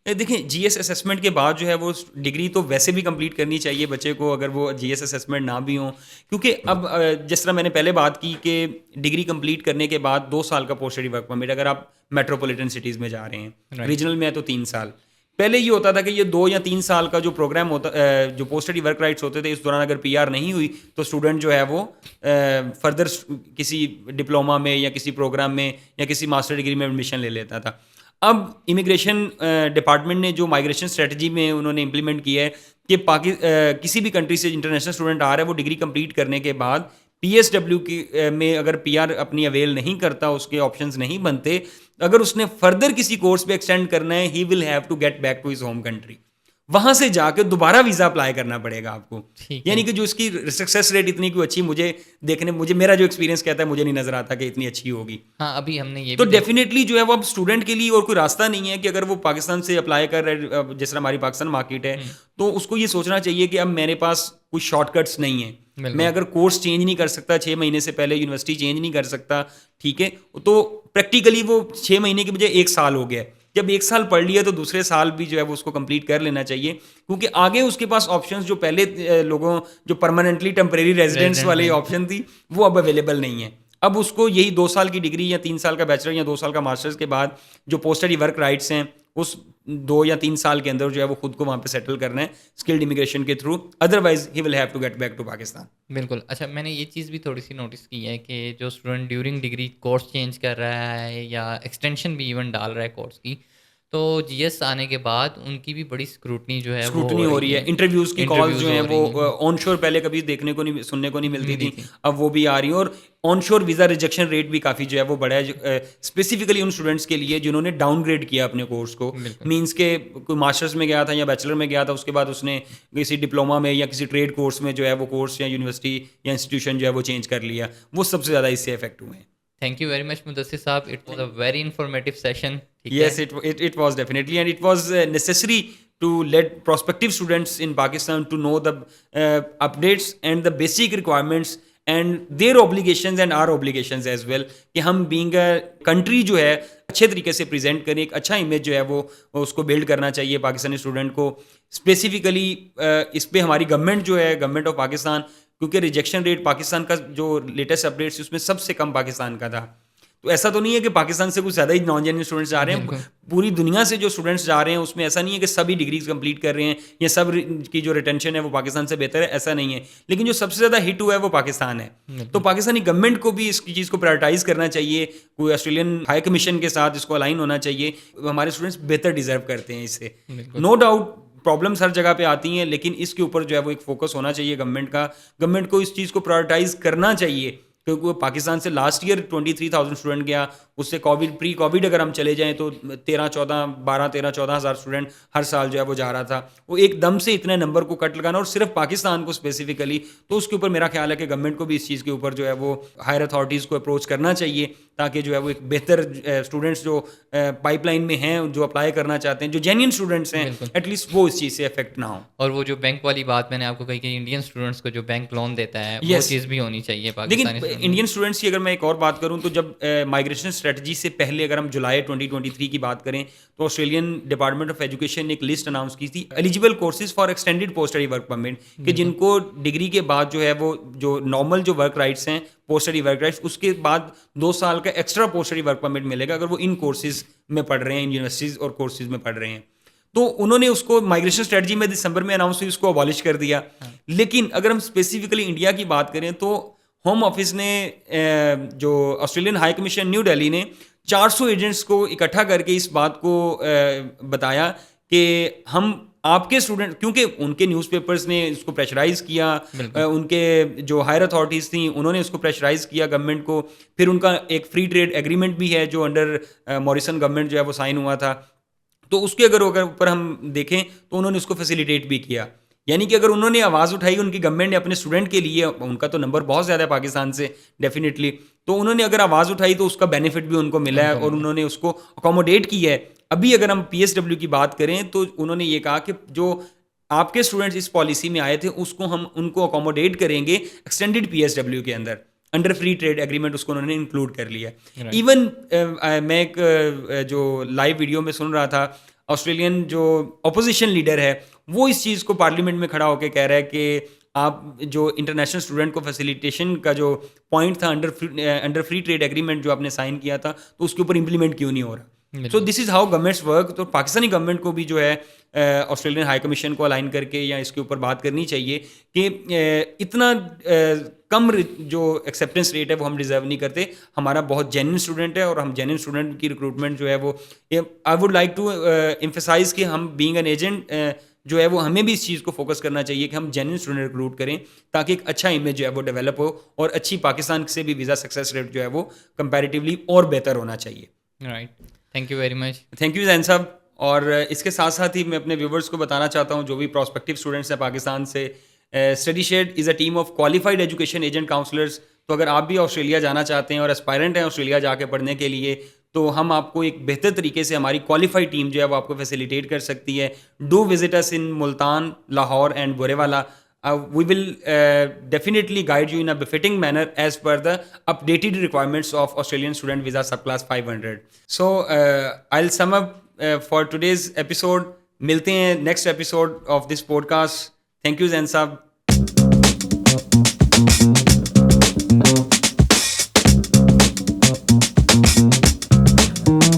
دیکھیں جی ایس اسیسمنٹ کے بعد جو ہے وہ ڈگری تو ویسے بھی کمپلیٹ کرنی چاہیے بچے کو, اگر وہ جی ایس اسیسمنٹ نہ بھی ہوں, کیونکہ اب جس طرح میں نے پہلے بات کی کہ ڈگری کمپلیٹ کرنے کے بعد 2 سال کا پوسٹ اسٹڈی ورک پرمٹ, اگر آپ میٹروپولیٹن سٹیز میں جا رہے ہیں, ریجنل میں ہے تو 3 سال. پہلے یہ ہوتا تھا کہ یہ 2 یا 3 سال کا جو پروگرام ہوتا, جو پوسٹ اسٹڈی ورک رائٹس ہوتے تھے, اس دوران اگر پی آر نہیں ہوئی تو اسٹوڈنٹ جو ہے وہ فردر کسی ڈپلوما میں یا کسی پروگرام میں یا کسی ماسٹر ڈگری میں ایڈمیشن لے لیتا تھا. اب امیگریشن ڈپارٹمنٹ نے جو مائگریشن اسٹریٹجی میں انہوں نے امپلیمنٹ کیا ہے کہ کسی بھی کنٹری سے انٹرنیشنل اسٹوڈنٹ آ رہا ہے, وہ ڈگری کمپلیٹ کرنے کے بعد پی ایس ڈبلیو کی میں اگر پی آر اپنی اویل نہیں کرتا, اس کے آپشنز نہیں بنتے, اگر اس نے فردر کسی کورس پہ ایکسٹینڈ کرنا ہے, he will have to get back to his home country. وہاں سے جا کے دوبارہ ویزا اپلائی کرنا پڑے گا آپ کو. یعنی کہ جو اس کی سکسیس ریٹ اتنی کوئی اچھی مجھے میرا جو ایکسپیرینس کہتا ہے, مجھے نہیں نظر آتا کہ اتنی اچھی ہوگی. ہاں ابھی ہم نے یہ تو ڈیفینیٹلی جو ہے وہ اب اسٹوڈنٹ کے لیے اور کوئی راستہ نہیں ہے کہ اگر وہ پاکستان سے اپلائی کر رہے, جس طرح ہماری پاکستان مارکیٹ ہے, تو اس کو یہ سوچنا چاہیے کہ اب میرے پاس کوئی شارٹ کٹس نہیں ہیں. میں اگر کورس چینج نہیں کر سکتا 6 مہینے سے پہلے, یونیورسٹی چینج نہیں کر سکتا, ٹھیک ہے, تو پریکٹیکلی وہ 6 مہینے کی بجائے 1 سال ہو گیا. جب 1 سال پڑھ لیا تو دوسرے سال بھی جو ہے وہ اس کو کمپلیٹ کر لینا چاہیے, کیونکہ آگے اس کے پاس آپشنز جو پہلے لوگوں جو پرماننٹلی ٹیمپریری ریزیڈنس والی آپشن تھی وہ اب اویلیبل نہیں ہے. اب اس کو یہی 2 سال کی ڈگری یا 3 سال کا بیچلر یا 2 سال کا ماسٹرز کے بعد جو پوسٹ اسٹڈی ورک رائٹس ہیں, اس 2 یا 3 سال کے اندر جو ہے وہ خود کو وہاں پہ سیٹل کرنا ہے اسکلڈ امیگریشن کے through, otherwise he will have to get back to Pakistan. بالکل. اچھا میں نے یہ چیز بھی تھوڑی سی نوٹس کی ہے کہ جو student during degree course change کر رہا ہے یا ایکسٹینشن بھی ایون ڈال رہا ہے کورس کی, تو جی ایس آنے کے بعد ان کی بھی بڑی اسکروٹنی جو ہے اسکروٹنی ہو رہی ہے. انٹرویوز کی کالز جو ہیں وہ آن شور پہلے کبھی دیکھنے کو نہیں, سننے کو نہیں ملتی تھی, اب وہ بھی آ رہی ہیں. اور آن شور ویزا ریجیکشن ریٹ بھی کافی جو ہے وہ بڑا ہے, اسپیسیفکلی ان اسٹوڈنٹس کے لیے جنہوں نے ڈاؤن گریڈ کیا اپنے کورس کو. مینس کہ کوئی ماسٹرز میں گیا تھا یا بیچلر میں گیا تھا, اس کے بعد اس نے کسی ڈپلوما میں یا کسی ٹریڈ کورس میں جو ہے وہ کورس یا یونیورسٹی یا انسٹیٹیوشن جو ہے وہ چینج کر لیا, وہ سب سے زیادہ اس سے افیکٹ ہوئے ہیں. Thank you very much, Mudassir Saab. It was a very informative session. Yes, it was definitely, and it was necessary to let prospective students in Pakistan to know the updates and the basic requirements and their obligations and our obligations as well, کہ ہم being a country جو ہے اچھے طریقے سے پریزنٹ کریں, ایک اچھا امیج جو ہے وہ اس کو بلڈ کرنا چاہیے پاکستانی اسٹوڈنٹ کو. اسپیسیفکلی اس پہ ہماری گورنمنٹ جو ہے, گورنمنٹ آف پاکستان, کیونکہ ریجیکشن ریٹ پاکستان کا جو لیٹسٹ اپڈیٹس اس میں سب سے کم پاکستان کا تھا. تو ایسا تو نہیں ہے کہ پاکستان سے کچھ زیادہ ہی نان جینوئن اسٹوڈنٹس جا رہے ہیں, پوری دنیا سے جو اسٹوڈنٹس جا رہے ہیں اس میں ایسا نہیں ہے کہ سبھی ڈگریز کمپلیٹ کر رہے ہیں یا سب کی جو ریٹینشن ہے وہ پاکستان سے بہتر ہے, ایسا نہیں ہے. لیکن جو سب سے زیادہ ہٹ ہوا ہے وہ پاکستان ہے. تو پاکستانی گورنمنٹ کو بھی اس چیز کو پرائرٹائز کرنا چاہیے, کوئی آسٹریلین ہائی کمیشن کے ساتھ اس کو الائن ہونا چاہیے. ہمارے اسٹوڈنٹس بہتر ڈیزرو کرتے ہیں اس سے, نو ڈاؤٹ پرابلمس ہر جگہ پہ آتی ہیں, لیکن اس کے اوپر جو ہے وہ ایک فوکس ہونا چاہیے گورنمنٹ کا. گورنمنٹ کو اس چیز کو پرائرٹائز کرنا چاہیے, کیونکہ پاکستان سے لاسٹ ایئر 23,000 اسٹوڈنٹ گیا, اس سے پری کووڈ اگر ہم چلے جائیں تو 13-14 ہزار اسٹوڈنٹ ہر سال جو ہے وہ جا رہا تھا. وہ ایک دم سے اتنے نمبر کو کٹ لگانا, اور صرف پاکستان کو اسپیسیفکلی, تو اس کے اوپر میرا خیال ہے کہ گورنمنٹ کو بھی اس چیز کے اوپر جو ہے وہ ہائر اتھارٹیز کو اپروچ کرنا چاہیے, تاکہ جو ہے وہ ایک بہتر اسٹوڈنٹس جو پائپ لائن میں ہیں, جو اپلائی کرنا چاہتے ہیں, جو جینوئن اسٹوڈنٹس ہیں, ایٹ لیسٹ وہ اس چیز سے افیکٹ نہ ہو. اور وہ جو بینک والی بات میں نے آپ کو کہی کہ انڈین اسٹوڈنٹس کو جو بینک لون دیتا ہے وہ چیز بھی ہونی چاہیے پاکستانی. لیکن انڈین اسٹوڈنٹس کی اگر میں ایک اور بات کروں تو جب مائگریشن اسٹریٹجی سے پہلے اگر ہم جولائی 2023 کی بات کریں تو آسٹریلین ڈپارٹمنٹ آف ایجوکیشن نے ایک لسٹ اناؤنس کی تھی, eligible courses for extended post study work permit, کہ جن کو ڈگری کے بعد جو ہے وہ جو نارمل جو ورک رائٹس ہیں, پوسٹ اسٹڈی ورک رائٹس, اس کے بعد 2 سال کا extra post study work permit ملے گا اگر وہ ان کورسز میں پڑھ رہے ہیں, ان یونیورسٹیز اور کورسز میں پڑھ رہے ہیں. تو انہوں نے اس کو مائگریشن اسٹریٹجی میں دسمبر میں اناؤنس ہوئی, اس کو ابالش کر دیا. لیکن اگر ہم اسپیسیفکلی انڈیا کی بات کریں تو ہوم آفس نے, جو Australian high commission new Delhi نے 400 ایجنٹس کو اکٹھا کر کے اس بات کو بتایا کہ ہم آپ کے اسٹوڈنٹ, کیونکہ ان کے نیوز پیپرز نے اس کو پریشرائز کیا, ان کے جو ہائر اتھارٹیز تھیں انہوں نے اس کو پریشرائز کیا گورنمنٹ کو. پھر ان کا ایک فری ٹریڈ ایگریمنٹ بھی ہے جو انڈر موریسن گورنمنٹ جو ہے وہ سائن ہوا تھا, تو اس کے اگر اوپر ہم دیکھیں تو انہوں نے اس کو فیسیلیٹیٹ بھی کیا. یعنی کہ اگر انہوں نے آواز اٹھائی ان کی گورنمنٹ نے اپنے اسٹوڈنٹ کے لیے, ان کا تو نمبر بہت زیادہ ہے پاکستان سے ڈیفینیٹلی, تو انہوں نے اگر آواز اٹھائی تو اس کا بینیفٹ بھی ان کو ملا ہے اور انہوں نے اس کو اکوموڈیٹ کیا ہے. ابھی اگر ہم پی ایس ڈبلیو کی بات کریں تو انہوں نے یہ کہا کہ جو آپ کے اسٹوڈنٹس اس پالیسی میں آئے تھے اس کو ہم ان کو اکوموڈیٹ کریں گے ایکسٹینڈیڈ پی ایس ڈبلیو کے اندر, انڈر فری ٹریڈ ایگریمنٹ اس کو انہوں نے انکلوڈ کر لیا. ایون میں ایک جو لائیو ویڈیو میں سن رہا تھا, آسٹریلین جو اپوزیشن لیڈر ہے وہ اس چیز کو پارلیمنٹ میں کھڑا ہو کے کہہ رہا ہے کہ آپ جو انٹرنیشنل اسٹوڈنٹ کو فیسیلیٹیشن کا جو پوائنٹ تھا انڈر فری ٹریڈ ایگریمنٹ جو آپ نے سائن کیا تھا تو اس کے اوپر امپلیمنٹ کیوں نہیں ہو رہا. سو دس از ہاؤ گورنمنٹس ورک. تو پاکستانی گورنمنٹ کو بھی جو ہے آسٹریلین ہائی کمیشن کو الائن کر کے یا اس کے اوپر بات کرنی چاہیے کہ اتنا کم جو ایکسیپٹنس ریٹ ہے وہ ہم ڈیزرو نہیں کرتے. ہمارا بہت جینوئن اسٹوڈنٹ ہے اور ہم جینوئن اسٹوڈنٹ کی ریکروٹمنٹ جو ہے وہ I would like to emphasise کہ ہم بینگ این ایجنٹ جو ہے وہ ہمیں بھی اس چیز کو فوکس کرنا چاہیے کہ ہم جینوئن اسٹوڈنٹ ریکروٹ کریں تاکہ ایک اچھا امیج جو ہے وہ ڈیولپ ہو اور اچھی پاکستان سے بھی ویزا سکسیس ریٹ جو ہے وہ کمپیریٹیولی اور بہتر ہونا چاہیے. Right, thank you very much. Thank you Zain صاحب. اور اس کے ساتھ ساتھ ہی میں اپنے ویورز کو بتانا چاہتا ہوں جو بھی پراسپیکٹیو اسٹوڈنٹس ہیں پاکستان سے, study Shed is a team of qualified education agent counsellors. تو اگر آپ بھی آسٹریلیا جانا چاہتے ہیں اور اسپائرنٹ ہیں آسٹریلیا جا کے پڑھنے کے لیے تو ہم آپ کو ایک بہتر طریقے سے ہماری کوالیفائڈ ٹیم جو ہے وہ آپ کو فیسیلیٹیٹ کر سکتی ہے. Do visit us in Multan, Lahore and Burewala. We will definitely guide you in a befitting manner as per the updated requirements of Australian student visa subclass 500. So I'll sum up for today's episode. Milte hain next episode of this podcast. Thank you Zain Saab.